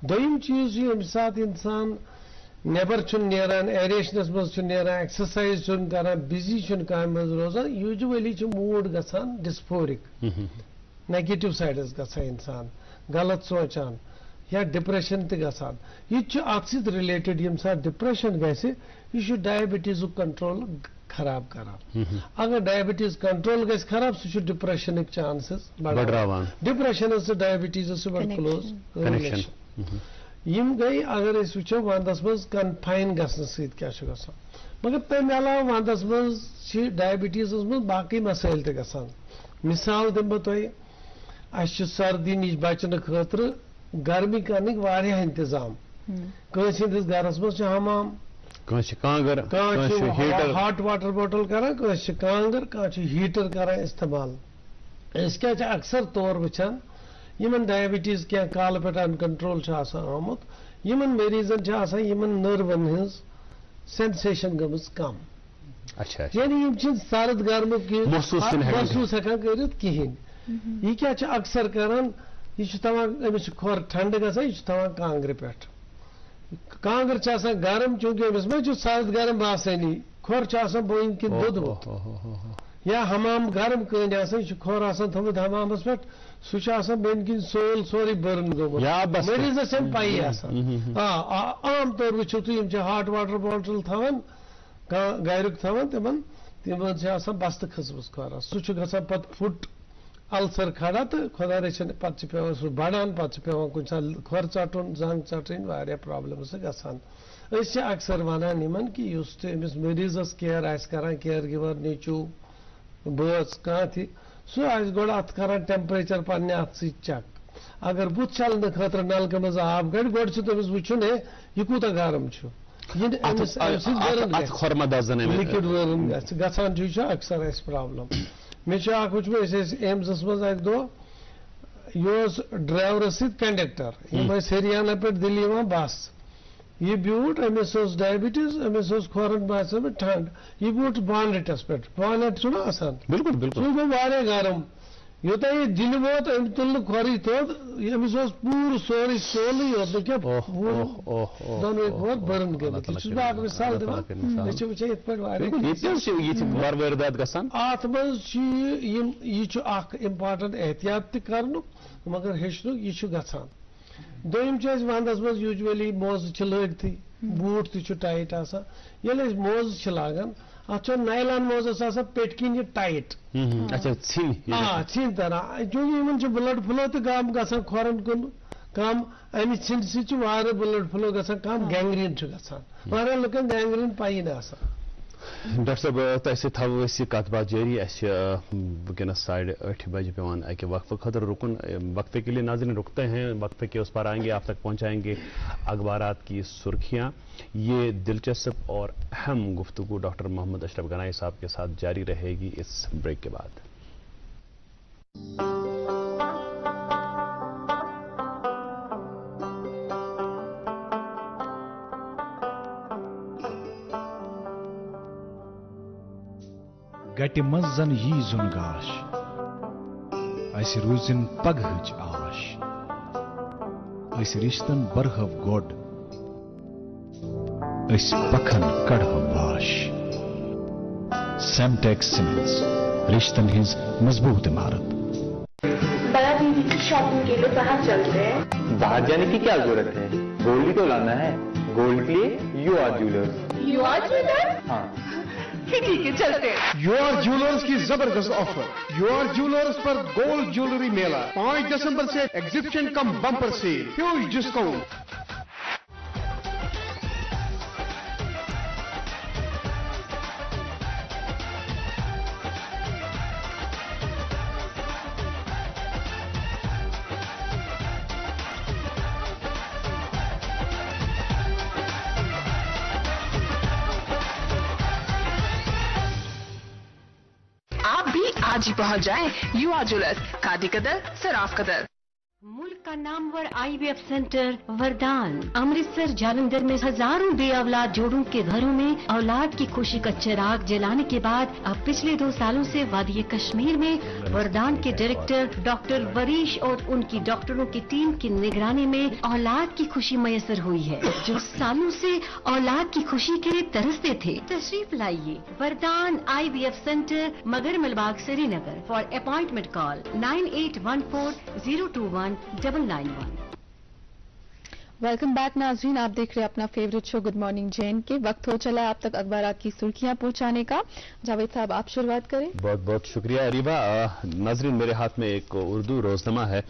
دوٚیِم چیٖز چھُ ییٚمہِ ساتہٕ اِنسان نیبر چھُنہٕ نیران ایریشنس منٛز چھُنہٕ نیران ایکسرسایز چھُنہٕ کران بِزی چھُنہٕ کامہِ منٛز روزان یوٗجؤلی چھُ موٗڈ گژھان ڈسفورِک نیگیٹِو سایڈس گژھان اِنسان غلط سونٛچان یا ڈپریشن تہِ گژھان یہِ تہِ چھُ اتھ سۭتۍ رِلیٹڈ ییٚمہِ ساتہٕ ڈپریشن گژھِ یہِ چھُ ڈایبٹیٖزُک کنٹرول خراب کران اگر ڈایبٹیٖز کنٹرول گژھِ خراب سُہ چھُ ڈپریشنٕکۍ چانسز بڑاوان ڈپریشنس تہٕ ڈایبٹیٖزس چھُ بڑٕ کلوز رِلیشن یِم گٔے اگر أسۍ وٕچھو ونٛدس منٛز کنفاین گژھنہٕ سۭتۍ کیاہ چھُ گژھان مگر تمہِ علاوٕ ونٛدس منٛز چھِ ڈایبٹیٖزس منٛز باقٕے مسٲیل تہِ گژھان مثال دِمہٕ بہٕ تۄہہِ اَسہِ چھُ سردی نِش بچنہٕ خٲطرٕ گرمی کرنٕکۍ واریاہ انتظام کٲنٛسہِ ہٕنٛدِس گرس منٛز چھُ حمام کانٛہہ چھُ ہاٹ واٹر بوٹل کران کٲنٛسہِ چھِ کانٛگٕر کانٛہہ چھُ ہیٖٹر کران استعمال أسۍ کیاہ چھِ اکثر طور وٕچھان یِمن ڈایبٹیٖز کینٛہہ کالہٕ پٮ۪ٹھ ان کنٹرول چھُ آسان آمُت یِمن مریٖزن چھِ آسان یِمن نٔروَن ہٕنٛز سینسیشن گٔمٕژ کم یعنی یِم چھِنہٕ سرد گرمُک محسوٗس ہٮ۪کان کٔرِتھ کِہینۍ یہِ کیاہ چھُ اکثر کران یہِ چھُ تھاوان أمِس چھُ کھۄر ٹھنڈٕ گژھان یہِ چھُ تھاوان کانٛگرِ پٮ۪ٹھ کانٛگٕر چھِ آسان گرم چوٗنکہِ أمِس ما چھُ سرد گرم باسٲنی کھۄر چھُ آسان بۄنۍ کِنۍ دوٚدمُت یا ہمام گرم کن آسان یہ کھور آسان تھومت ہمامس پہ سہ بین کن سول سوری برن گومت مریضس پی آسان عام طور وچھو تھی ہاٹ واٹر باٹل تھوان گرک تھوان تمن آسان بستہ کھسمس کھورس سہ گژھان پتہ فٹ السر کھڑا تو خدا رچھن پتہ پیوان سہ بڑان پتہ پیوان کن سات کھور ژٹن زنگ ژٹن واریاہ پرابلمس گژھان اس اکثر ونان یمن کہ اس تمس مریضس کیئر آس کران کیئر گیور نیچو بٲژ کانٛہہ تہِ سُہ آسہِ گۄڈٕ اتھ کران ٹیمپریچر پننہِ اتھ سۭتۍ چیک اگر بُتھ چھلنہٕ خٲطرٕ نلکہٕ منٛز آب کڑِ گۄڈٕ چھُ تٔمِس وٕچھُن ہے یہِ کوٗتاہ گرم چھُ لِکوِڈ وٲرٕن گژھِ گژھان چھُ یہِ چھُ اکثر اسہِ پرابلم مےٚ چھُ اکھ وٕچھمُت أسۍ ٲسۍ ایمزس منٛز اکہِ دۄہ یہِ اوس ڈرایورس سۭتۍ کنڈکٹر یِم ٲسۍ ہریانہ پٮ۪ٹھ دِلہِ یِوان بس یہ بیوٹ امس ڈائبٹیز امس کھورن باسے ٹھنڈ یہ بیوٹ بانڈٹس پہ بانڈٹ چھنا آسان بالکل بالکل سہ گو واریاہ گرم یوتان یہ دل ووت ام تل کھوری تھوٚد امس پور سورُے سولٕے یوت نہٕ کینٛہہ دۄنوے کھور برن گٔمٕتۍ یہ چھُس بہٕ اکھ مثال دِوان أسۍ چھِ وٕچھان یِتھ پٲٹھۍ واریاہ اتھ منٛز چھُ یہ چھُ اکھ امپارٹنٹ احتیاط تہِ کرنُک مگر ہیٚچھنُک یہ چھُ گژھان دوٚیِم چھُ اَسہِ ونٛدس منٛز یوٗجؤلی موزٕ چھِ لٲگتھٕے بوٗٹھ تہِ چھُ ٹایٹ آسان ییٚلہِ أسۍ موزٕ چھِ لاگان اتھ چھُ نایلان موزس آسان پیٚٹھۍ کِنۍ یہِ ٹایٹ ژھِنۍ تران چوٗنٛکہِ یِمن چھُ بلڈ فلو تہِ کم گژھان کھۄرن کُن کم امہِ ژھِنہِ سۭتۍ چھُ واریاہ بلڈ فلو گژھان کم گینگریٖن چھُ گژھان واریاہ لُکن گینگریٖن پیی نہٕ آسان ڈاکٹر صاحب تۄہہِ سۭتۍ تھاوو أسۍ یہِ کتھ باتھ جٲری اسہِ وٕنکیٚنس 8:30 بجے پیوان اکہِ وقفہٕ خٲطرٕ رُکُن وقفے کے لیے ناظرین رکتے ہیں وقفے کے اس پر آئیں گے آپ تک پہنچائیں گے اخبارات کی سرخیاں یہ دلچسپ اور اہم گفتگو ڈاکٹر محمد اشرف گنائی صاحب کے ساتھ جاری رہے گی اس بریک کے بعد گٹہِ منٛز زن یی زُن گاش اسہِ روٗزِن پگہٕچ آش أسۍ رِشتن برہو گۄڈ أسۍ پکھن کڑہو واش سیمٹیک سیمنٹس رشتن ہٕنٛز مضبوط عمارت بڑا دیدی کی شاپنگ کے لیے باہر چلتے ہیں باہر جانے کی کیا ضرورت ہے گولڈ ہی تو لانا ہے گولڈ کے لیے U R Jewellers U R Jewellers ہاں ٹھیک ہے چلتے ہیں یو آر جیولرز کی زبردست آفر یو آر جیولرز پر گولڈ جیولری میلہ 5 دسمبر سے exhibition cum bumper sale huge discount آج ہی پہنچ جائیں یو آر جیولرز کھادی قدر سراف قدر ملک کا نامور آئی وی ایف سینٹر وردان امرتسر جالندھر میں ہزاروں بے اولاد جوڑوں کے گھروں میں اولاد کی خوشی کا چراغ جلانے کے بعد اب پچھلے 2 سالوں سے وادی کشمیر میں وردان کے ڈائریکٹر ڈاکٹر وریش اور ان کی ڈاکٹروں کی ٹیم کی نگرانی میں اولاد کی خوشی میسر ہوئی ہے جو سالوں سے اولاد کی خوشی کے لیے ترستے تھے تشریف لائیے وردان آئی وی ایف سینٹر مگر ملباغ Srinagar for appointment call 9814-021-991 welcome back ناظرین آپ دیکھ رہے ہیں اپنا فیوریٹ شو گڈ مارننگ جین کے وقت ہو چلا ہے آپ تک اخبارات کی سرخیاں پہنچانے کا جاوید صاحب آپ شروعات کریں بہت بہت شکریہ اریبا ناظرین میرے ہاتھ میں ایک اردو روزنامہ ہے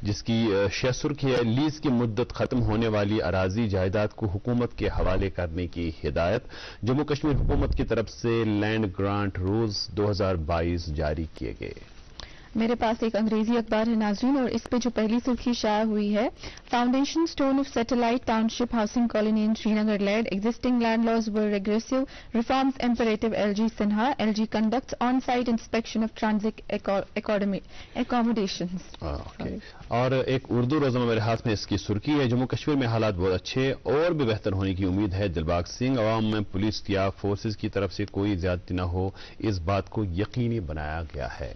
جس کی شہ سرخی ہے لیز کی مدت ختم ہونے والی اراضی جائیداد کو حکومت کے حوالے کرنے کی ہدایت جموں کشمیر حکومت کی طرف سے لینڈ گرانٹ رولز 2022 جاری کیے گئے میرے پاس ایک انگریزی اخبار ہے ناظرین اور اس پہ جو پہلی سرخی شائع ہوئی ہے foundation stone of satellite township housing colony in Srinagar lead existing land laws were regressive reforms imperative L G Sinha L G conducts on site inspection of transit accommodations اور ایک اردو روزنامہ میرے ہاتھ میں اس کی سرخی ہے جموں کشمیر میں حالات بہت اچھے اور بھی بہتر ہونے کی امید ہے دلباغ سنگھ عوام میں پولیس یا فورسز کی طرف سے کوئی زیادتی نہ ہو اس بات کو یقینی بنایا گیا ہے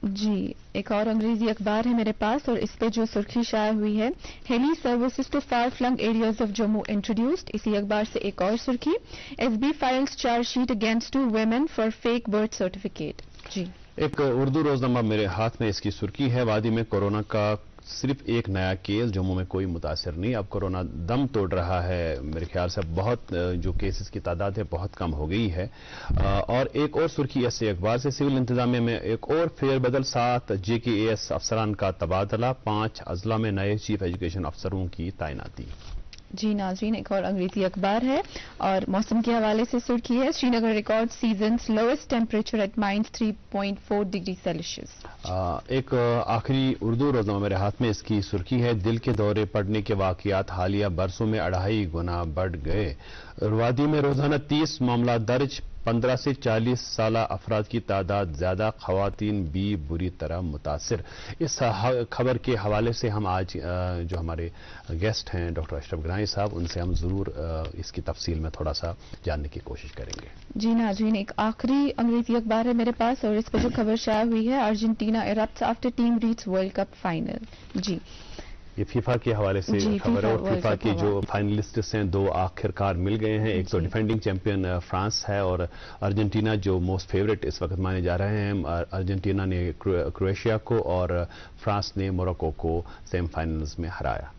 جی ایک اور انگریزی اخبار ہے میرے پاس اور اس پہ جو سرخی شائع ہوئی ہے heli services to far flung areas of Jammu introduced اسی اخبار سے ایک اور سرخی S B files charge sheet against 2 women for fake birth certificate जी। एक उर्दू रोजनामा मेरे हाथ में, इसकी सुर्खी है, वादी में कोरोना का सिर्फ एक नया केस, जम्मू में कोई मुतासिर नहीं। अब कोरोना दम तोड़ रहा है, मेरे ख्याल से बहुत जो केसेस की तादाद है बहुत कम हो गई है। और एक और सुर्खी ऐसे अखबार से, सिविल इंतजामिया में एक और फेरबदल, 7 JKAS अफसरान का तबादला, 5 अजला में नए चीफ एजुकेशन अफसरों की तैनाती। जी नाज़रीन, एक और अंग्रेजी अखबार है और मौसम के हवाले से सुर्खी है, Srinagar record seasons lowest temperature at -3.4 degree Celsius. एक आखिरी उर्दू रोजनामा मेरे हाथ में, इसकी सुर्खी है, दिल के दौरे पड़ने के वाकयात हालिया बरसों में 2.5 गुना बढ़ गए। वादी में रोजाना 30 मामला दर्ज, 15 से 40 साल अफराद की तादाद ज्यादा, खवातीन भी बुरी तरह मुतासिर। इस खबर के हवाले से हम आज जो हमारे गेस्ट हैं डॉक्टर अशरफ गनाई साहब, उनसे हम जरूर इसकी तफसील में थोड़ा सा जानने की कोशिश करेंगे। जी नाज़रीन, एक आखिरी अंग्रेजी अखबार है मेरे पास और इस पर जो खबर शाया हुई है, Argentina erupts after team reach world cup final. जी, ये फीफा के हवाले से खबर है और फीफा के जो फाइनलिस्ट्स हैं 2 आखिरकार मिल गए हैं। एक तो डिफेंडिंग चैंपियन फ्रांस है और अर्जेंटीना जो मोस्ट फेवरेट इस वक्त माने जा रहे हैं। अर्जेंटीना ने क्रोएशिया को और फ्रांस ने मोरक्को को सेमीफाइनल्स में हराया।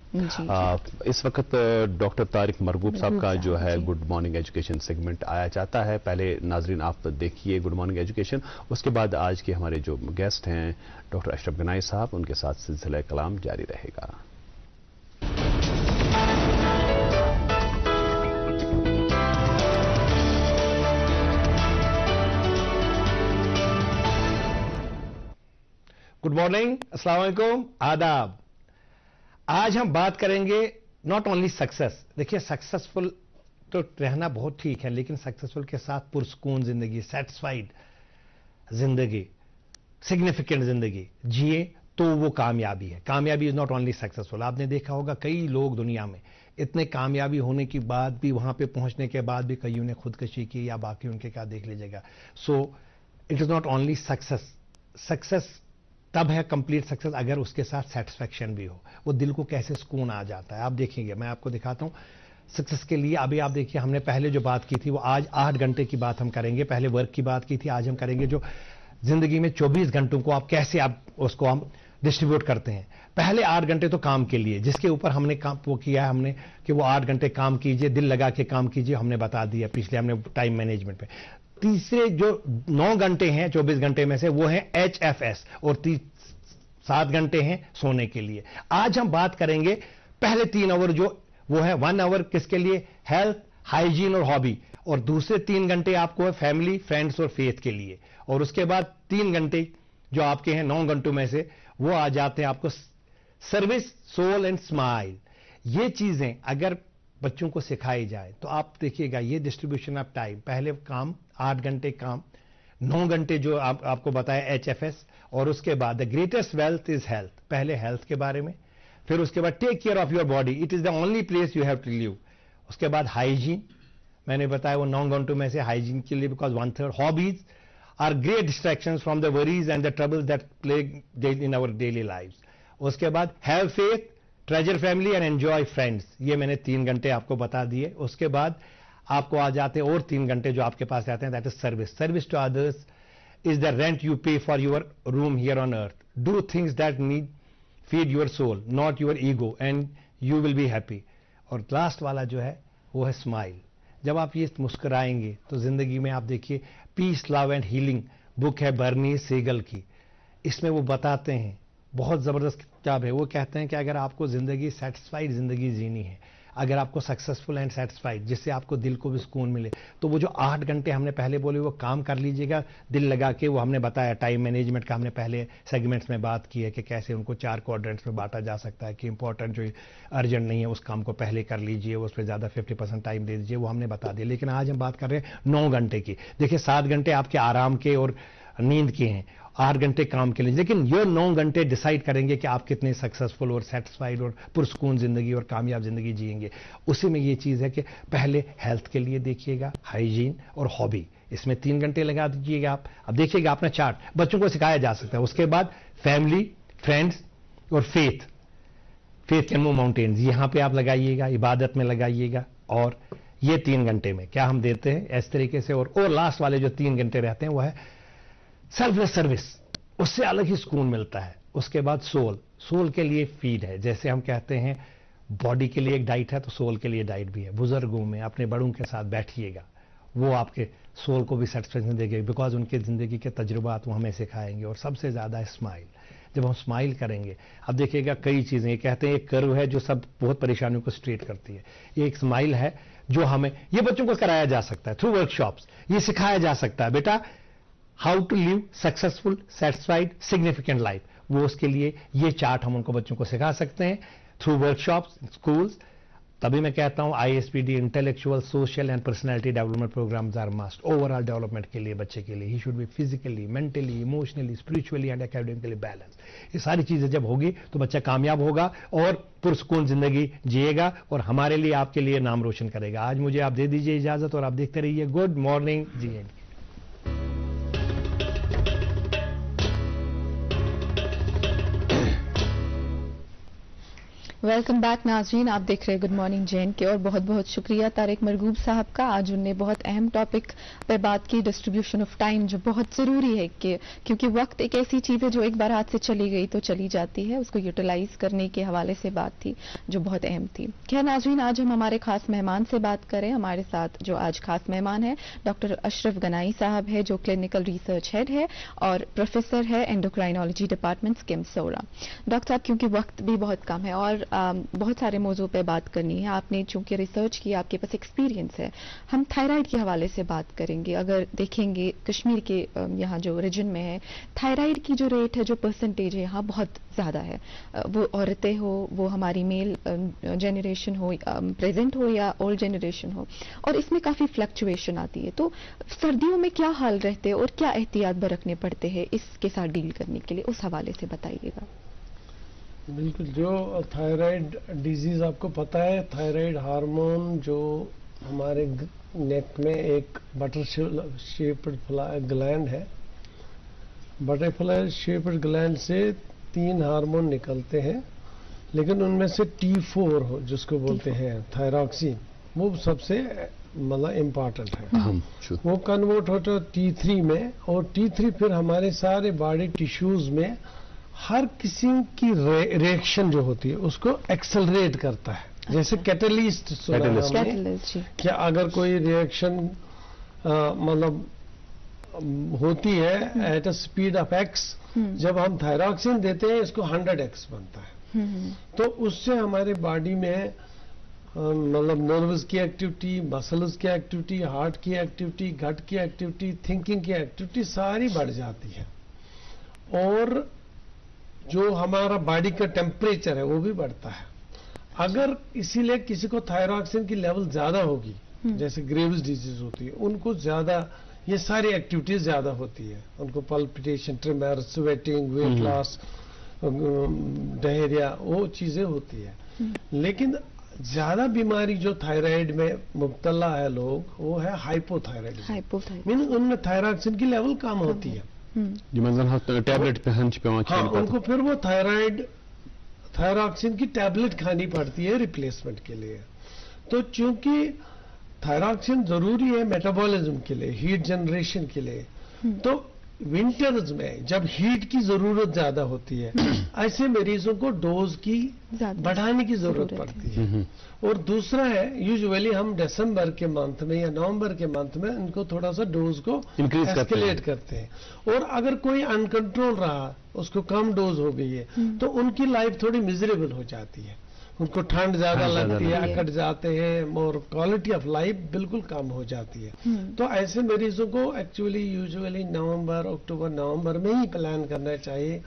इस वक्त डॉक्टर तारिक मरगूब साहब का जो है गुड मॉर्निंग एजुकेशन सेगमेंट आया चाहता है। पहले नाजरीन आप देखिए गुड मॉर्निंग एजुकेशन, उसके बाद आज के हमारे जो गेस्ट हैं डॉक्टर अशरफ गनाई साहब, उनके साथ सिलसिला कलाम जारी रहेगा। गुड मॉर्निंग, अस्सलाम वालेकुम, आदाब। आज हम बात करेंगे नॉट ओनली सक्सेस। देखिए सक्सेसफुल तो रहना बहुत ठीक है, लेकिन सक्सेसफुल के साथ पुरस्कून जिंदगी, सेटिस्फाइड जिंदगी, सिग्निफिकेंट जिंदगी जिए तो वो कामयाबी है। कामयाबी इज नॉट ओनली सक्सेसफुल। आपने देखा होगा कई लोग दुनिया में इतने कामयाबी होने के बाद भी, वहां पे पहुंचने के बाद भी कईयों ने खुदकशी की या बाकी उनके क्या देख लीजिएगा। So it is not only success. Success तब है कंप्लीट सक्सेस अगर उसके साथ सेटिस्फैक्शन भी हो, वो दिल को कैसे सुकून आ जाता है। आप देखेंगे, मैं आपको दिखाता हूं सक्सेस के लिए। अभी आप देखिए, हमने पहले जो बात की थी वो आज 8 घंटे की बात हम करेंगे। पहले वर्क की बात की थी, आज हम करेंगे जो जिंदगी में 24 घंटों को आप कैसे आप उसको हम डिस्ट्रीब्यूट करते हैं। पहले 8 घंटे तो काम के लिए, जिसके ऊपर हमने काम वो किया है हमने कि वो 8 घंटे काम कीजिए, दिल लगा के काम कीजिए, हमने बता दिया पिछले हमने टाइम मैनेजमेंट पे। तीसरे जो 9 घंटे हैं 24 घंटे में से, वो है HFS और 7 घंटे हैं सोने के लिए। आज हम बात करेंगे पहले 3 आवर जो वो है 1 आवर किसके लिए, हेल्थ, हाइजीन और हॉबी, और दूसरे 3 घंटे आपको है फैमिली, फ्रेंड्स और फेथ के लिए। और उसके बाद 3 घंटे जो आपके हैं 9 घंटों में से, वो आ जाते हैं आपको सर्विस, सोल एंड स्माइल। ये चीजें अगर बच्चों को सिखाई जाए तो आप देखिएगा ये डिस्ट्रीब्यूशन ऑफ टाइम, पहले काम 8 घंटे काम, 9 घंटे जो आपको बताया HFS, और उसके बाद the greatest wealth is health. पहले हेल्थ के बारे में, फिर उसके बाद take care of your body, it is the only place you have to live. उसके बाद हाइजीन, मैंने बताया वो 9 घंटों में से हाइजीन के लिए, because 1/3 hobbies are great distractions from the worries and the troubles that plague in our daily lives. उसके बाद have faith, treasure family and enjoy friends. ये मैंने 3 घंटे आपको बता दिए। उसके बाद आपको आ जाते हैं और 3 घंटे जो आपके पास रहते हैं, that is service. Service to others is the rent you pay for your room here on earth. Do things that feed your soul, not your ego, and you will be happy. और last वाला जो है वो है smile. जब आप ये मुस्कुराएंगे तो जिंदगी में आप देखिए, peace, love and healing book है बर्नी सीगल की। इसमें वो बताते हैं, बहुत जबरदस्त किताब है। वो कहते हैं कि अगर आपको जिंदगी सेटिस्फाइड जिंदगी जीनी है, अगर आपको सक्सेसफुल एंड सेटिस्फाइड, जिससे आपको दिल को भी सुकून मिले, तो वो जो 8 घंटे हमने पहले बोले वो काम कर लीजिएगा दिल लगा के। वो हमने बताया टाइम मैनेजमेंट का, हमने पहले सेगमेंट्स में बात की है कि कैसे उनको 4 क्वाड्रेंट्स में बांटा जा सकता है, कि इंपॉर्टेंट जो अर्जेंट नहीं है उस काम को पहले कर लीजिए, उस पर ज्यादा 50% टाइम दे दीजिए, वो हमने बता दिया। लेकिन आज हम बात कर रहे हैं 9 घंटे की। देखिए 7 घंटे आपके आराम के और नींद के हैं, 8 घंटे काम के लिए, लेकिन ये 9 घंटे डिसाइड करेंगे कि आप कितने सक्सेसफुल और सेटिस्फाइड और पुरस्कून जिंदगी और कामयाब जिंदगी जिएंगे। उसी में ये चीज है कि पहले हेल्थ के लिए देखिएगा, हाइजीन और हॉबी, इसमें 3 घंटे लगा दीजिएगा आप। अब देखिएगा अपना चार्ट, बच्चों को सिखाया जा सकता है। उसके बाद फैमिली, फ्रेंड्स और faith, faith can move mountains, यहां पे आप लगाइएगा, इबादत में लगाइएगा। और ये 3 घंटे में क्या हम देते हैं इस तरीके से। और लास्ट वाले जो 3 घंटे रहते हैं वो है सेल्फलेस सर्विस, उससे अलग ही सुकून मिलता है। उसके बाद सोल के लिए फीड है। जैसे हम कहते हैं बॉडी के लिए एक डाइट है तो सोल के लिए डाइट भी है। बुजुर्गों में अपने बड़ों के साथ बैठिएगा, वो आपके सोल को भी सेटिस्फेक्शन देंगे, बिकॉज उनके जिंदगी के तजुर्बात वो हमें सिखाएंगे। और सबसे ज्यादा स्माइल, जब हम स्माइल करेंगे, अब देखिएगा कई चीजें, ये कहते हैं एक कर्व है जो सब बहुत परेशानियों को स्ट्रेट करती है, ये एक स्माइल है जो हमें, ये बच्चों को कराया जा सकता है थ्रू वर्कशॉप्स, ये सिखाया जा सकता है बेटा how to live successful satisfied significant life. वो उसके लिए ये चार्ट हम उनको बच्चों को सिखा सकते हैं थ्रू वर्कशॉप्स स्कूल्स। तभी मैं कहता हूं ISPD intellectual social and personality development programs are must overall development के लिए। बच्चे के लिए he should be physically, mentally, emotionally, spiritually and academically balance. ये सारी चीजें जब होगी तो बच्चा कामयाब होगा और पुरसुकून जिंदगी जिएगा और हमारे लिए, आपके लिए नाम रोशन करेगा। आज मुझे आप दे दीजिए इजाजत और आप देखते रहिए good morning GNK। Welcome back नाज़रीन, आप देख रहे हैं गुड मॉर्निंग JNK और बहुत बहुत शुक्रिया तारिक मरगूब साहब का। आज उनने बहुत अहम टॉपिक पे बात की, डिस्ट्रीब्यूशन ऑफ टाइम, जो बहुत ज़रूरी है कि क्योंकि वक्त एक ऐसी चीज़ है जो एक बार हाथ से चली गई तो चली जाती है, उसको यूटिलाइज करने के हवाले से बात थी जो बहुत अहम थी। खैर नाज़रीन, आज हम हमारे खास मेहमान से बात करें। हमारे साथ जो आज खास मेहमान है डॉक्टर अशरफ गनाई साहब है, जो क्लिनिकल रिसर्च हेड है और प्रोफेसर है एंडोक्राइनोलॉजी डिपार्टमेंट SKIMS सौरा। डॉक्टर साहब, क्योंकि वक्त भी बहुत कम है और बहुत सारे मौजू पे बात करनी है, आपने चूंकि रिसर्च की, आपके पास एक्सपीरियंस है, हम थायराइड के हवाले से बात करेंगे। अगर देखेंगे कश्मीर के यहाँ जो रीजन में है, थायराइड की जो रेट है, जो परसेंटेज है यहाँ बहुत ज़्यादा है। वो औरतें हो, वो हमारी मेल जनरेशन हो, प्रेजेंट हो या ओल्ड जनरेशन हो, और इसमें काफ़ी फ्लक्चुएशन आती है। तो सर्दियों में क्या हाल रहते हैं और क्या एहतियात बरतने पड़ते हैं इसके साथ डील करने के लिए, उस हवाले से बताइएगा। बिल्कुल, जो थायराइड डिजीज आपको पता है, थायराइड हार्मोन जो हमारे नेक में एक बटर शेप्ड ग्लैंड है, बटरफ्लाई शेप्ड ग्लैंड से 3 हार्मोन निकलते हैं, लेकिन उनमें से T4 हो जिसको बोलते हैं थायरॉक्सिन, वो सबसे मतलब इम्पॉर्टेंट है। वो कन्वर्ट होता है T3 में, और T3 फिर हमारे सारे बॉडी टिश्यूज में हर किस्म की रिएक्शन जो होती है उसको एक्सेलरेट करता है। जैसे कैटलिस्ट सुना हमने, क्या अगर कोई रिएक्शन मतलब होती है at a speed of X, जब हम थायरॉक्सिन देते हैं इसको 100x बनता है। तो उससे हमारे बॉडी में मतलब नर्व्स की एक्टिविटी, मसल्स की एक्टिविटी, हार्ट की एक्टिविटी, गट की एक्टिविटी, थिंकिंग की एक्टिविटी सारी बढ़ जाती है, और जो हमारा बॉडी का टेम्परेचर है वो भी बढ़ता है। अगर इसीलिए किसी को थायरॉक्सिन की लेवल ज्यादा होगी, जैसे ग्रेव्स डिजीज होती है, उनको ज्यादा ये सारी एक्टिविटीज ज्यादा होती है, उनको palpitation, trimmer, sweating, weight loss, diarrhoea, वो चीजें होती है। लेकिन ज्यादा बीमारी जो थायराइड में मुब्तला है लोग, वो है हाइपोथायराइडिज्म, मीन उनमें थायरॉक्सिन की लेवल कम होती है। टैबलेट हाँ, उनको फिर वो थायरॉक्सिन की टैबलेट खानी पड़ती है रिप्लेसमेंट के लिए। तो चूंकि थायरॉक्सिन जरूरी है मेटाबॉलिज्म के लिए, हीट जनरेशन के लिए, तो विंटर्स में जब हीट की जरूरत ज्यादा होती है, ऐसे मरीजों को डोज की बढ़ाने की जरूरत पड़ती है। और दूसरा है, यूजुअली हम दिसंबर के मंथ में या नवंबर के मंथ में इनको थोड़ा सा डोज को एस्केलेट करते हैं, और अगर कोई अनकंट्रोल रहा, उसको कम डोज हो गई है, तो उनकी लाइफ थोड़ी मिजरेबल हो जाती है, उनको ठंड ज्यादा लगती है, अकड़ जाते हैं, और क्वालिटी ऑफ लाइफ बिल्कुल कम हो जाती है। तो ऐसे मरीजों को एक्चुअली यूजुअली नवंबर, अक्टूबर, नवंबर में ही प्लान करना चाहिए,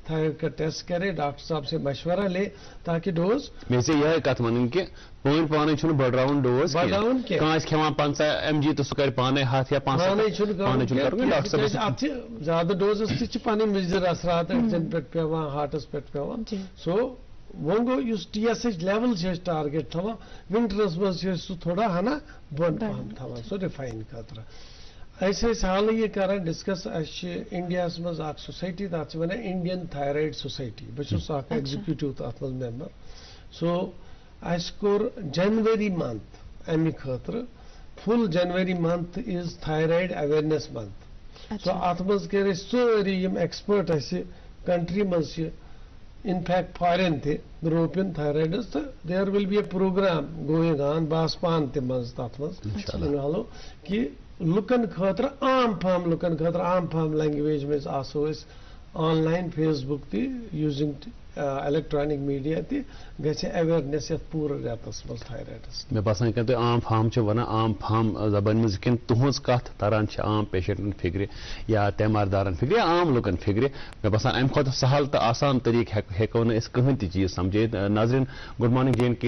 थायराइड का टेस्ट करे, डॉक्टर साहब से मशवरा ले, ताकि डोज वैसे यह कथ वन कि पवन पाने छुन बढ़ावन डोज कांस खेवान 50 mg तो सकर पाने हाथ या 5 डॉक्टर साहब ज्यादा डोज पानी मिजर असरात जन पे पेवान, हार्टस पे पेवान। सो वोंगो इस TSH लेवल से टारगेट थवा, विंटर्स में सो थोड़ा है ना बन पाम थवा, सो रिफाइन खतरा ऐसे हाल ये कर डिस्कस इंडिया मज सोसाइटी तथ वन इंडियन थायराइड सोसाइटी, बहुत एग्जीक्यूटिव तथ मज मेंबर। सो अस कोर जनवरी मंथ अमि खतर, full January month is thyroid awareness month. So अत मज कर सारी एक्सपर्ट कंट्री मज इनफैक्ट फॉरेन थे यूरोपियन थायराइडस तो there will be a programme going on बास पान ते मज तथ मज इन्वॉल्व कि लुकन खतर आम फाम लुकन खतर आम फाम लैंग्वेज में आसो ऑनलाइन फेसबुक ती यूजिंग इलेक्ट्रॉनिक मीडिया ती गसे अवेयरनेस पूरा रेतस मज थायराइडस मे बासान कि आम फाम वना आम फाम जबान मज कि तुहज कथ तरन आम पेशेंटन फिक्र या तेमारदारन फिक्र या आम लुकन फिक्र मे बासान अम खुद सहल तो आसान तरीक हेको न कहीं ती चीज समझे नाजरीन गुड मॉर्निंग JNK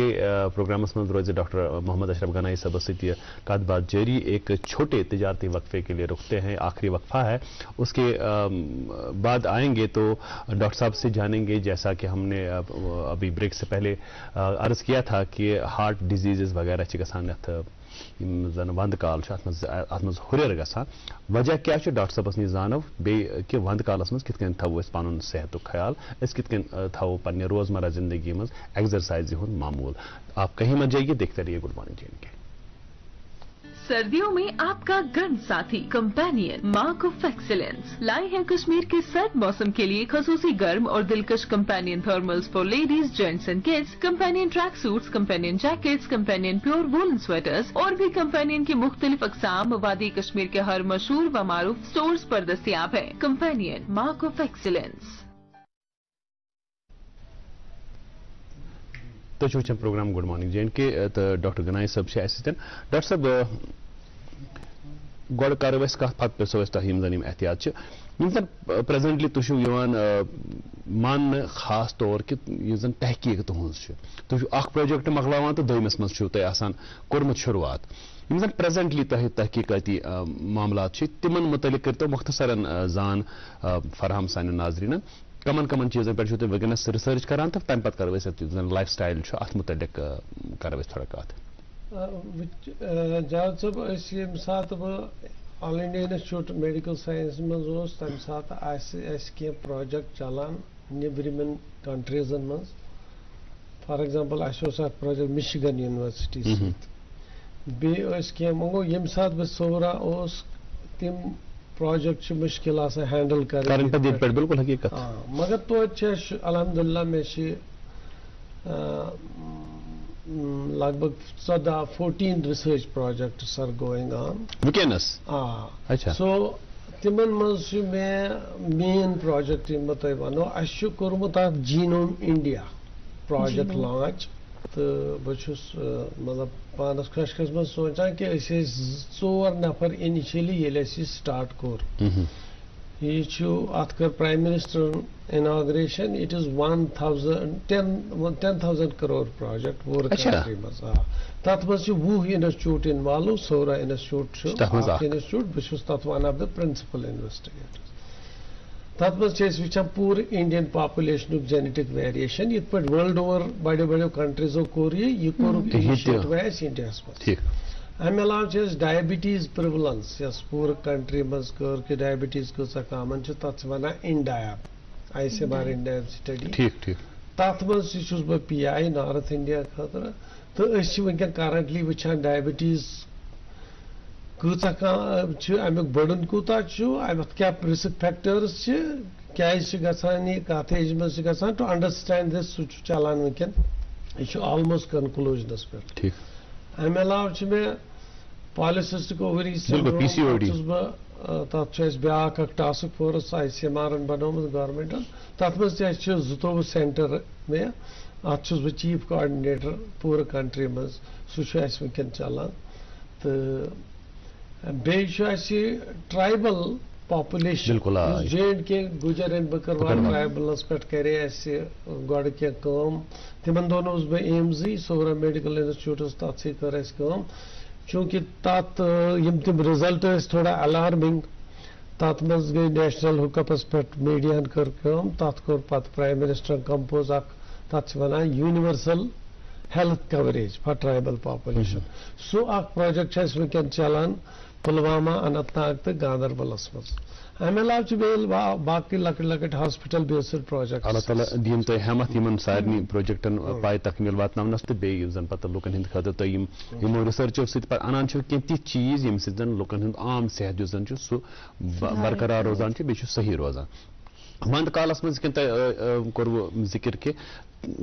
प्रोग्रामस मज रोज डॉक्टर मोहम्मद अशरफ गनाई साहब से कत बात जारी एक छोटे तिजारती वक्फे के लिए रुकते हैं आखिरी वक्फा है उसके बाद आएंगे तो डॉक्टर साहब से जानेंगे जैसा कि हमने अभी ब्रेक से पहले अर्ज किया था कि हार्ट डिजीजेस वगैरह गसान जन वंद काल अत मज हुर गसान वजह क्या डॉक्टर साहबस नी जानो बे कि वंद कालस मज कित थो पन सेहत ख्याल कित थो पन्ने रोजमर्रा जिंदगी मज एक्सरसाइज हुंद मामूल आप कहीं मत जाइए देखते रहिए गुड मॉर्निंग JNK। सर्दियों में आपका गर्म साथी कंपेनियन मार्क ऑफ एक्सीलेंस लाए हैं कश्मीर के सर्द मौसम के लिए खसूसी गर्म और दिलकश companion thermals for ladies gents and kids, companion track suits, companion jackets, companion pure woollen sweaters और भी कंपेनियन की मुख्तलिफ अकसाम वादी कश्मीर के हर मशहूर व मारूफ स्टोर्स पर दस्तियाब है। Companion mark of excellence. तो वुचान प्रोग्राम गुड मॉर्निंग JNK तो डॉक्टर गनाई साहब डॉक्टर साहब गोड़ कर कत पे सो तहम जन एहतियात जन प्रेजेंटली तुम मान खास तौर कि जन तहकीक तुज तुम प्रोजेक्ट मकलावान तो दोमस मज कोर्मुत शुरुआत जन प्रेजेंटली तह तहकीकती मामलात तिमन मुतलिक करतो मुख्तसरन जान फराहम सान नाजरीन कमन कमन चीजन पे वनस रिसर्च करान तो तम पे करो लाइफ स्टाइल अत मुतलिक करो थोड़ा कत जावेद साहब ये सात all India institute medical science मज तम सात प्रोजेक्ट चलान निब्रिमन कंट्रीजन मज for example project Michigan university बे मंगो यम सात बह सोरा तिम प्रोजेक्ट मुश्किल हैंडल कर बिल्कुल हकीकत मगर तो अल्हम्दुलिल्लाह में लगभग 14 research projects are going on वुकेनस अच्छा सो तिमन मज मेन प्रोजेक्ट तुम वनो कोर्मुत जीनोम इंडिया प्रोजेक्ट लॉन्च तो बहुत मतलब पानस खश मज सोचान कि 4 नफर इनिशियली ये स्टार्ट कोर अत कर prime minister inauguration it is 10,000 crore project पूरे कंट्री मज तथ मज 20 इंस्टीट्यूट इन्वॉल्व सोरा इंस्टीट्यूट इंस्टीट्यूट बहुत तथ one of the principal investigators तथ मज वुचान पूरे इंडियन पॉपुलेशन जेनेटिक वेरिएशन ये वर्ल्ड ओवर बड़े बड़े कंट्रीजो कोर ये कोर इंडिया मज अमे अलाव डायबिटीज प्रिवलेंस यस पूरे कंट्री मज कर कि डायबिटीज कसा कामन तथ वन इंडायब ICMR इंडायब स्टडी ठीक ठीक तथ मज बह PI नॉर्थ इंडिया खतर तो वनकन करंटली वुचान डायबिटीज अमुक बर्डन कूता क्या रिस्क फैक्टर्स क्या गसान कत एज मज गसान टू अंडरस्टैंड दिस सह चलान वनकन यह ऑलमोस्ट कंक्लूजनस पे ठीक अमे अलाव मे पॉलिसिस्टिक ओवरी तथ ब्या टास्क फोर्स ICMR बनोमुत गवर्नमेंटन तथ मज 22 सेंटर में अत बह चीफ कोऑर्डिनेटर पूरे कंट्री मज सह वनकन चलान तो बे ट्राइबल पॉपुलेशन JNK गुजर एंड बकरवाल ट्राइबलस पे करे गड कम तिमन दोन बह एम्स सोरा मेडिकल इंस्टीट्यूट तथ कर चूंकि तथ तिम रिजल्ट थोड़ा अलार्मिंग तथ मज गई नेशनल हुकअपस पे मीडिया कर तथ कोर पत प्राइम मिनिस्टर कंपोज तथ वन universal health coverage for tribal population so project वनकन चलान پلوامہ اننت ناگ تو گاندربلس مز امہ علاوہ باقی لکٹ لکٹ ہاسپٹل بیسڈ پروجیکٹ اللہ تعالیٰ دین تہ ہمت یمن سارنی پروجیکٹن پائے تکمیل واتناونس تو بیٚیہِ زن پتہ لوکن ہند خاطر تہ یمو ریسرچو سۭتۍ پتہ انان چھو کینٛہہ تِتھۍ چیٖز ییٚمہِ سۭتۍ زن لوکن ہند عام صحت یُس زن چھُ سُہ برقرار روزان چھُ بیٚیہِ چھُ صحیح روزان ونٛدٕ کالس منٛز کینٛہہ تۄہہِ کوٚروٕ ذکر کہِ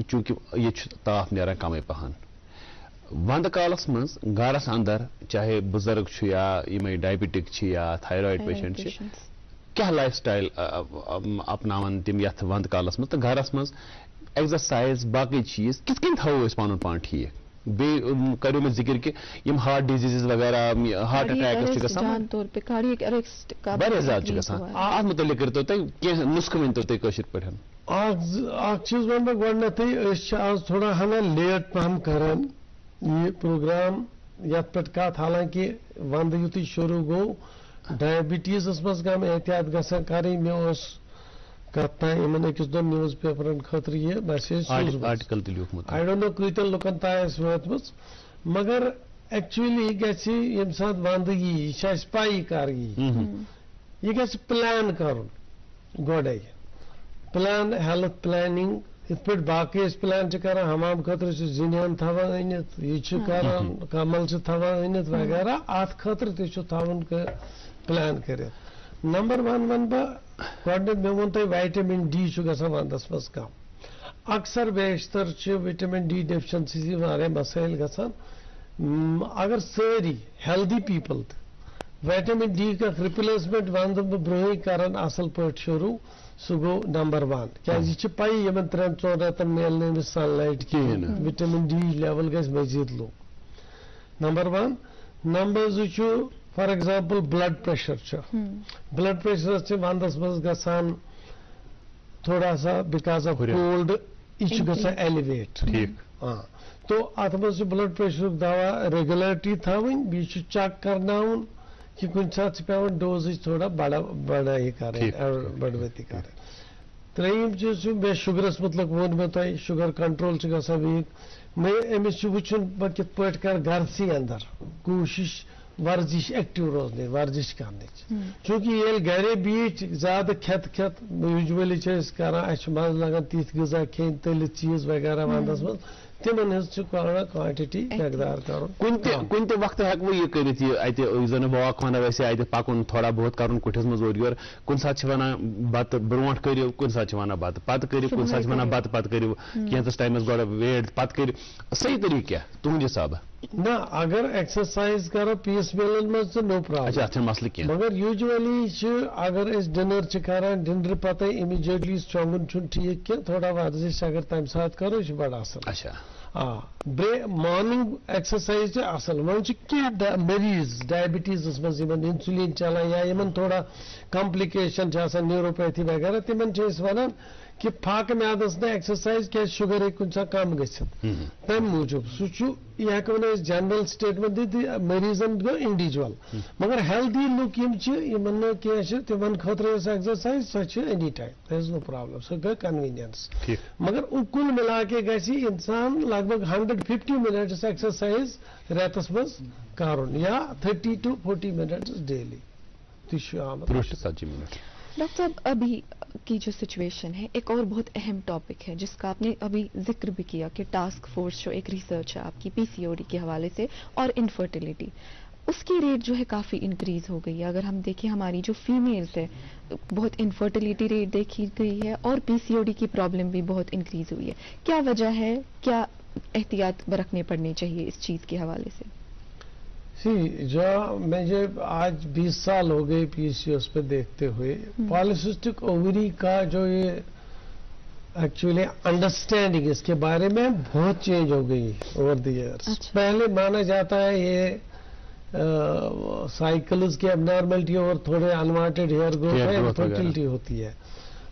چوٗنٛکہِ ییٚتہِ چھُ تاپھ نیران کمٕے پہن ونٛدٕ کالس منٛز گرس اندر چاہے بُزرگ چھُ یا یِمے ڈایبٹک چھِ یا تھایرایڈ پیشنٹ چھِ کیا لائف سٹائل اپناون تم یتھ ونٛدٕ کالس منٛز تہٕ گرس منٛز ایگزرسائز باقی چیٖز کِتھ کٔنۍ تھاوو أسۍ پنُن پان ٹھیٖک بیٚیہِ کریو مےٚ ذکر کہِ یِم ہارٹ ڈِزیٖزز وغیرہ ہارٹ اٹیکس چھِ گژھان واریاہ زیادٕ چھِ گژھان اتھ متعلق کٔرتو تُہۍ کینٛہہ نُسخہٕ ؤنۍتو تُہۍ کٲشِر پٲٹھۍ اکھ چیٖز وَنہٕ بہٕ گۄڈٕنیتھٕے أسۍ چھِ آز تھوڑا ہنا لیٹ پہم کران یہ پروگرام یتھ پٮ۪ٹھ کتھ حالانکہِ ونٛدٕ یُتھُے شروٗع گوٚو ڈائبٹیٖزس منٛز کم احتیاط گژھان کرٕنۍ مےٚ اوس کتھ تام یِمن أکِس دۄن نِوٕز پیپرن خٲطرٕ یہِ میسیج آرٹِکل تہِ لیوٗکھمُت آی ڈونٹ نو کۭتیاہ لُکن تام آسہِ وٲتمٕژ مگر ایکچُؤلی گژھِ ییٚمہِ ساتہٕ ونٛدٕ یی یہِ چھِ اَسہِ پَیی کر یی یہِ گژھِ پلان کرُن گۄڈے پلان ہیلتھ پلاننگ یِتھ پٲٹھۍ باقٕے أسۍ پلان چھِ کران حمام خٲطرٕ چھِ زِنیان تھاوان أنِتھ یہِ چھِ کران کمل چھِ تھاوان أنِتھ وغیرہ اتھ خٲطرٕ تہِ چھُ تھاوُن پلان کٔرِتھ نمبر ون ونہٕ بہٕ گۄڈٕنیتھ مےٚ ووٚن تۄہہِ ویٹامن ڈی چھُ گژھان ونٛدس منٛز کم اکثر بیشتر چھِ وِٹامن ڈی ڈیفشنسی سۭتۍ واریاہ مسٲیل گژھان اگر سٲری ہیلدی پیپل تہِ ویٹامن ڈی اکھ رِپلیسمنٹ ونٛدٕ برونٛہٕے کران اصل پٲٹھۍ شروٗع سُہ گوٚو نمبر ون کیازِ یہِ چھِ پَیی یِمن 3-4 رٮ۪تن میلہِ نہٕ أمِس سن لایٹ کِہیٖنۍ وِٹامن ڈی لیول گژھِ مزیٖد لو نمبر ون نمبر زٕ چھُ فار ایگزامپل بلڈ پریشر چھُ بلڈ پریشرس چھِ ونٛدس منٛز گژھان تھوڑا سا بِکاز آف کولڈ یہِ چھُ گژھان ایلِویٹ تو اتھ منٛز چھُ بلڈ پریشرُک دوا ریگولیرٹی تھاوٕنۍ بیٚیہِ چھُ چیک کرناوُن کہ کُنہِ ساتہٕ چھِ پیوان ڈوزٕچ تھوڑا بڑٲیی کرٕنۍ بڑوتی کرٕنۍ ترٛیٚیِم چیٖز چھُ بیٚیہِ شُگرس متعلق ووٚن مےٚ تۄہہِ شُگر کنٹرول چھُ گژھان ویٖک أمِس چھُ وٕچھُن بہٕ کِتھ پٲٹھۍ کرٕ گرسٕے اندر کوٗشِش ورزش ایکٹیو روزنٕچ ورزش کرنٕچ چوٗنٛکہِ ییٚلہِ گرے بِہِتھ زیادٕ کھٮ۪تھ یوٗجؤلی چھِ أسۍ کران اَسہِ چھُ مزٕ لگان تِتھۍ غذا کھیٚنۍ تٔلِتھ چیٖز وغیرہ ونٛدس منٛز تِمن ہٕنٛز چھِ کوانٹٹی مقدار کرُن کُنہِ تہِ وقتہٕ ہٮ۪کوٕ یہِ کٔرِتھ یہِ اَتہِ یُس زن واک ونو أسۍ اَتہِ پکُن تھوڑا بہت کرُن کُٹھِس منٛز اورٕ یورٕ کُنہِ ساتہٕ چھِ ونان بتہٕ برونٛٹھ کٔرِو کُنہِ ساتہٕ چھِ ونان بتہٕ پتہٕ کٔرِو کُنہِ ساتہٕ چھِ ونان بتہٕ پتہٕ کٔرِو کینٛژس ٹایمس گۄڈٕ ویٹ پتہٕ کٔرِو صحیح طریٖقہٕ کیٛاہ تُہنٛدِ حسابہٕ نہ اگر ایکسرسائز کرو پیس میلن منٛز تہٕ نو پرابلم اتھ چھُنہٕ مسلہٕ کینٛہہ مگر یوٗجؤلی چھِ اگر أسۍ ڈِنر چھِ کران ڈِنرٕ پتے اِمیٖڈیٹلی شۄنٛگُن چھُنہٕ ٹھیٖک کینٛہہ تھوڑا ورزش اگر تمہِ ساتہٕ کرو یہِ چھُ بڑٕ اصل اچھا مارننگ ایکسرسائز چھِ اصل وۄنۍ چھِ کینٛہہ مریض ڈایبٹیٖزس منٛز یِمن انسولین چلان یا یِمن تھوڑا کمپلِکیشن چھِ آسان نیوروپیتھی وغیرہ تِمن چھِ أسۍ ونان کہ فاقہٕ میادس نہٕ ایکسرسائز کیازِ شُگر ہیٚکہِ کُنہِ ساتہٕ کم گٔژھِتھ تمہِ موٗجوٗب سُہ چھُ یہِ ہٮ۪کو نہٕ أسۍ جنرل سٹیٹمنٹ دِتھ مریضن گوٚو انڈیوجول مگر ہیلدی لُک یِم چھِ یِمن نہٕ کینٛہہ چھِ تِمن خٲطرٕ ٲس ایکسرسائز سۄ چھِ اینی ٹایم دیر از نو پرابلم سۄ گٔے کنوینئنس مگر کُل مِلا کے گژھِ انسان لگ بگ 150 منٹس ایکسرسائز رٮ۪تس منٛز کرُن یا 30 to 40 منٹس ڈیلی تہِ چھُ آمُت ڈاکٹر صاحب ابھی کی جو سچویشن ہے ایک اور بہت اہم ٹاپک ہے جس کا آپ نے ابھی ذکر بھی کیا کہ ٹاسک فورس جو ایک ریسرچ ہے آپ کی پی سی او ڈی کے حوالے سے اور انفرٹیلیٹی اس کی ریٹ جو ہے کافی انکریز ہو گئی ہے اگر ہم دیکھیں ہماری جو فیمیلز ہے بہت انفرٹیلیٹی ریٹ دیکھی گئی ہے اور پی سی او ڈی کی پرابلم بھی بہت انکریز ہوئی ہے کیا وجہ ہے کیا احتیاط برتنے پڑنی چاہیے اس چیز کے حوالے سے جو مجھے آج 20 سال ہو گئے پی سی اوز پہ دیکھتے ہوئے پالیسسٹک اووری کا جو یہ ایکچولی انڈرسٹینڈنگ اس کے بارے میں بہت چینج ہو گئی اوور دی ایئرس پہلے مانا جاتا ہے یہ سائیکلز کی اب نارملٹی اور تھوڑے انوانٹیڈ ہیئر گروتھ ہے انفرٹیلٹی ہوتی ہے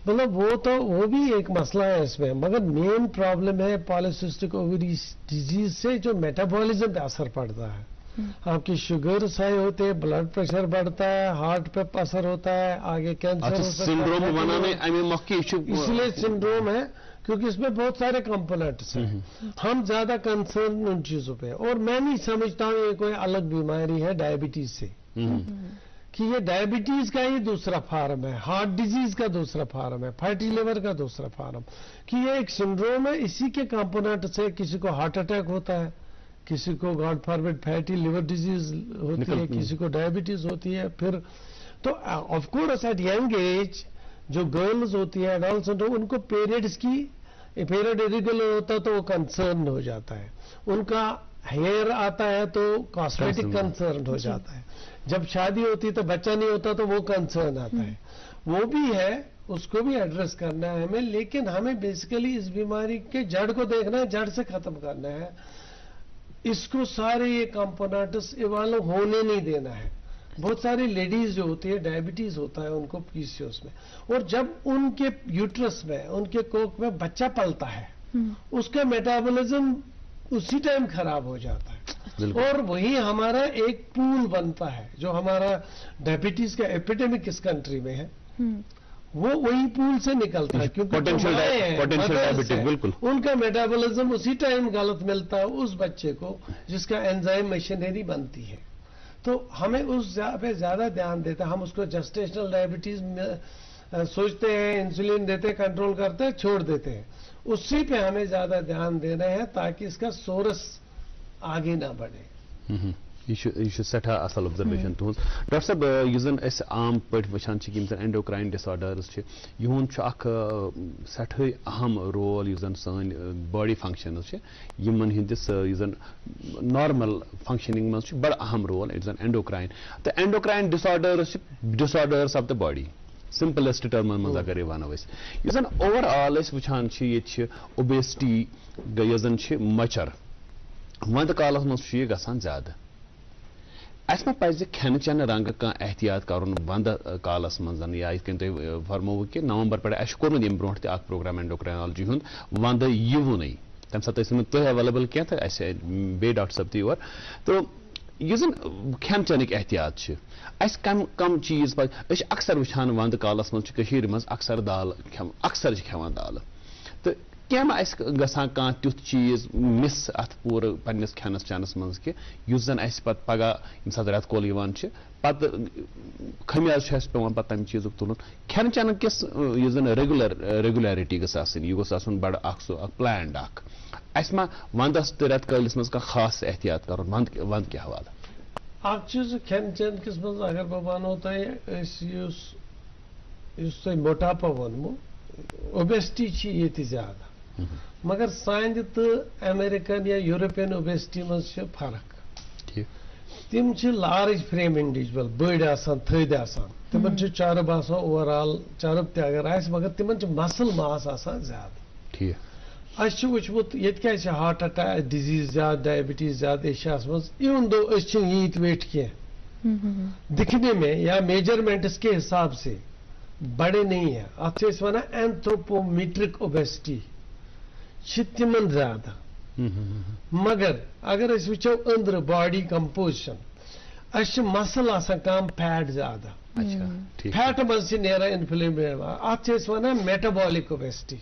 مطلب وہ بھی ایک مسئلہ ہے اس میں مگر مین پرابلم ہے پالیسسٹک اووری ڈیزیز سے جو میٹابولزم پہ اثر پڑتا ہے آپ کی شوگرز ہائی ہوتے ہیں بلڈ پریشر بڑھتا ہے ہارٹ پہ اثر ہوتا ہے آگے کینسر اس لیے سنڈروم ہے کیونکہ اس میں بہت سارے کمپوننٹس ہیں ہم زیادہ کنسرن ان چیزوں پہ اور میں نہیں سمجھتا ہوں یہ کوئی الگ بیماری ہے ڈائبٹیز سے कि ये डायबिटीज का ही दूसरा फॉर्म है, हार्ट डिजीज का दूसरा फॉर्म है, फैटी लिवर का दूसरा फॉर्म, कि ये एक सिंड्रोम है, इसी के कंपोनेंट से किसी को हार्ट अटैक होता है, किसी को God forbid fatty liver disease होती है, किसी को डायबिटीज होती है। फिर तो of course eight young age जो गर्ल्स होती है एडल्ट, उनको पीरियड्स की पीरियड इरेगुलर होता है तो वो कंसर्न हो जाता है, उनका हेयर आता है तो कॉस्मेटिक कंसर्न हो जाता है, जब शादी होती है तो बच्चा नहीं होता तो वो कंसर्न आता है, वो भी है, उसको भी एड्रेस करना है हमें। लेकिन हमें बेसिकली इस बीमारी के जड़ को देखना है, जड़ से खत्म करना है, इसको सारे ये कंपोनेंट्स इवॉल्व होने नहीं देना है। बहुत सारी लेडीज जो होती है डायबिटीज होता है उनको पीसीओएस में, और जब उनके यूट्रस में उनके कोख में बच्चा पलता है उसका मेटाबॉलिज्म उसी टाइम खराब हो जाता है, और वही हमारा एक पूल बनता है जो हमारा डायबिटीज का एपिडेमिक इस कंट्री में है, वो वही पूल से निकलता है, क्योंकि पोटेंशियल डायबिटिक बिल्कुल उनका मेटाबॉलिज्म उसी टाइम गलत मिलता है उस बच्चे को जिसका एंजाइम मशीनरी बनती है। तो हमें उस पे ज्यादा ध्यान देते हैं, हम उसको जेस्टेशनल डायबिटीज सोचते हैं, इंसुलिन देते हैं, कंट्रोल करते हैं, छोड़ देते हैं, उसी पे हमें ज्यादा ध्यान देना है ताकि इसका सोर्स आगे ना बढ़े। यह सठा असल ऑब्जर्वेशन तुहज डॉक्टर साहब, यह जन आम पे वचान कि एंडोक्राइन डिसऑर्डर्स युंद सठे अहम रोल यह जन सन बॉडी फंक्शनस यमन हंदिस जन नॉर्मल फंक्शनिंग मज बड़ अहम रोल इट जन एंडोक्राइन, तो endocrine disorders of the body simplest Terman मज अगर वनो यह जन ओवरऑल वचान ये ओबेसिटी यह जन मचर वंद कालस मज गसान ज्यादा, अस मा पज खेन चेन रंग कह एहतियात करुन वंद कालस मज या इत तुम फरमो कि नवंबर पे कोर्मुत यम ब्रोह तक प्रोग्राम एंडोक्राइनोलॉजी हुंद वंद यिवुनै तम सात तुम अवेलेबल कह तो बे डॉक्टर साहब तौर, तो यह जन खेन चेनिक एहतियात कम कम चीज पज अक्सर वुचान वंद कालस मज अक्सर दाल अक्सर खेवान दाल, तो क्या गसान कह तुथ चीज मिस अत पूर पन्निस खेनस चेनस मज कि जन पत पगह यम सात रेत कोल पत खमियाज पेवान पत तम चीज तुलन खेन चेन किस जन रेगुलरिटी गस यह गोस बड़ सो प्लान अस मा वंदस तो रेत कलिस मज खास एहतियात कर वंद के हवाले अख चीज खेन चेन किस मज अगर बह वनो तुम मोटापा वनमो ओबेसिटी ये ज्यादा, मगर सान तो अमेरिकन या यूरोपियन ओबेसिटी मज फर्क, तिम लार्ज फ्रेम इंडिविजुअल बड़ आसान थद आसान, तिमन चरब आसान ओवरऑल चरब ते अगर आस, मगर तिमन मसल मास आसान ज्यादा। अस वुचमुत ये हार्ट अटैक डिजीज ज्यादा डायबिटीज ज्यादा एशियास मज, इवन दो यीत वेट कह दिखने में या मेजरमेंट्स के हिसाब से बड़े नहीं है, अत वन एंथ्रोपोमेट्रिक ओबेसिटी तिमन ज्यादा, मगर अगर वो अंदर बॉडी कंपोजिशन अस मसल कम फैट ज्यादा, फैट मज इन्फ्लेमेशन अत one metabolic obesity,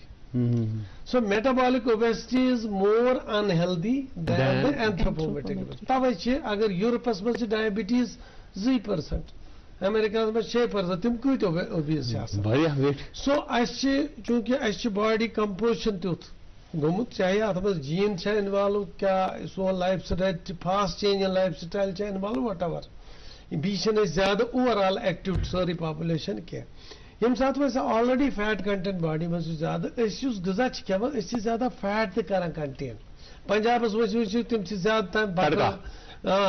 so metabolic obesity is more unhealthy than the anthropometric, तवे अगर यूरोपस मज डायबिटीज 2%, अमेरिका में 6%, तुम कत ओबीज सो चूंकि बॉडी कंपोजिशन तुथ गोमुत, चाहे अत मज जीन इन्वॉल्व, क्या सोन lifestyle fast change in lifestyle involve whatever, बी ज्यादा ओवरऑल एक्टिव सारी पॉपुलेशन कह यम सात ऑलरेडी फैट कंटेंट बॉडी मज ज्यादा गजा खेवान ज्यादा फैट तक कंटेन, पंजाबस वो तिम ज्यादा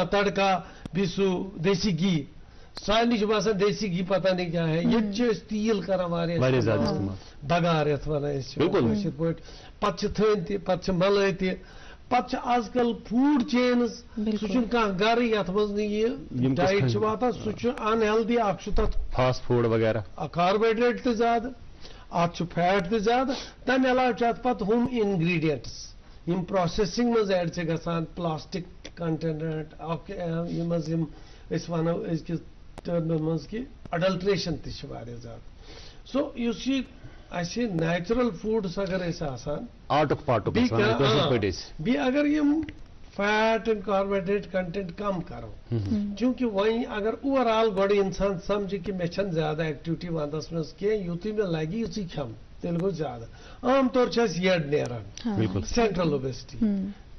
तड़का बिसु देसी घी, सारे बसान देसी घी पता नहीं क्या है, ये तेल कर बगार वन पे मल पे आजकल फूड चेन्स सह गर ये मज डाइट वाता सह अनहेल्दी तथ फास्ट फूड वगैरह कार्बोहाइड्रेट तो ज्यादा अत फैट तो ज्यादा, तम अलाव पत हम इंग्रेडिएंट्स यम प्रोसेसिंग मज एड गसान प्लास्टिक कंटेनेंट वनो अजकिस टर्म मज कि अडल्ट्रेशन ज्यादा, सो नेचुरल फूड्स अगर आसान आटुक पाटुक बी अगर यम फैट एंड कार्बोहाइड्रेट कंटेंट कम करो चूंकि वही अगर ओवरऑल गोड़ इंसान समझ कि मे ज्यादा एक्टिविटी वंदस मज कह युति मे लगी युति खम तेल गो ज्यादा आम तौर येड नेरान सेंट्रल ओबेसिटी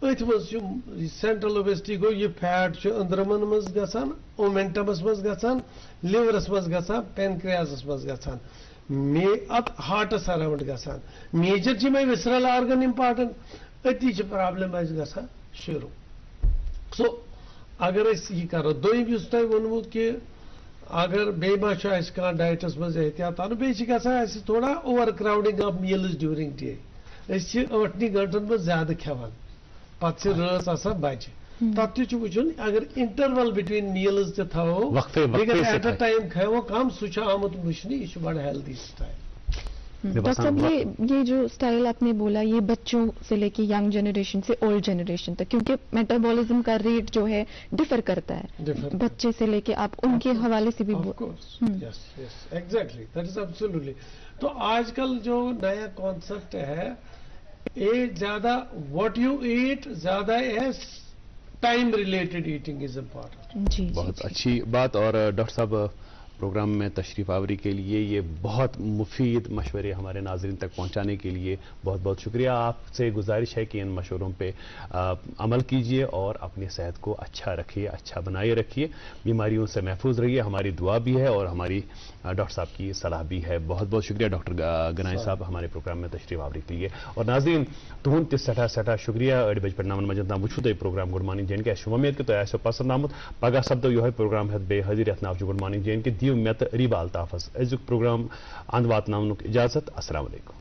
अथ मज सेंट्रल ओबेसिटी गो यह फैट अंदरमन मज गसान ओमेंटमस मज गसान लिवरस मज गसान पेनक्रियासस मज गसान हार्टस अराउंड गसान मेजर मे विसरल आर्गन इंपॉर्टेंट अति प्रॉब्लम गसान शुरू सो अगर यह करो दोम वोनमुत कि अगर बेमा कह डाइटस मज एहतियात अन बे थोड़ा over crowding of meals during day 8 घंटन में ज्यादा खेवान पे रस आसान बचे तथ तुन अगर interval between meals at a time खेवो कम सह आमुत वुचन यह बड़ा हेल्दी स्टाइल। डॉक्टर साहब ये जो स्टाइल आपने बोला ये बच्चों से लेके यंग जनरेशन से ओल्ड जनरेशन तक क्योंकि मेटाबॉलिज्म का रेट जो है डिफर करता है बच्चे से लेके आप उनके हवाले से भी एग्जैक्टली दैट इज एब्सोल्युटली। तो आजकल जो नया कॉन्सेप्ट है ये ज्यादा व्हाट यू ईट ज्यादा as time related eating is important. जी बहुत अच्छी बात। और डॉक्टर साहब प्रोग्राम में तशरीफ आवरी के लिए ये बहुत मुफीद मशवरे हमारे नाज़रीन तक पहुंचाने के लिए बहुत बहुत शुक्रिया। आपसे गुजारिश है कि इन मशवरों पे अमल कीजिए और अपनी सेहत को अच्छा रखिए, अच्छा बनाए रखिए, बीमारियों से महफूज रहिए। हमारी दुआ भी है और हमारी डॉक्टर साहब की सलाह भी है। बहुत बहुत शुक्रिया डॉक्टर गनाई साहब हमारे प्रोग्राम में तशरीफ आवरी के लिए। और नाज़रीन तुहन त सठा सठा शुक्रिया अड़ बज पे मजद वो तुम प्रोग्राम गुड मॉर्निंग JNK उम्मीद कि तुम पसंद आमुत पगह सपदो यो प्रोग्राम हेत बे हाजिर यथ नाव गुड मॉर्निंग JNK दियो मे तो रीबा अल्ताफस अजुक प्रोग्राम अंद वातनावनुक इजाजत। अस्सलाम वालेकुम।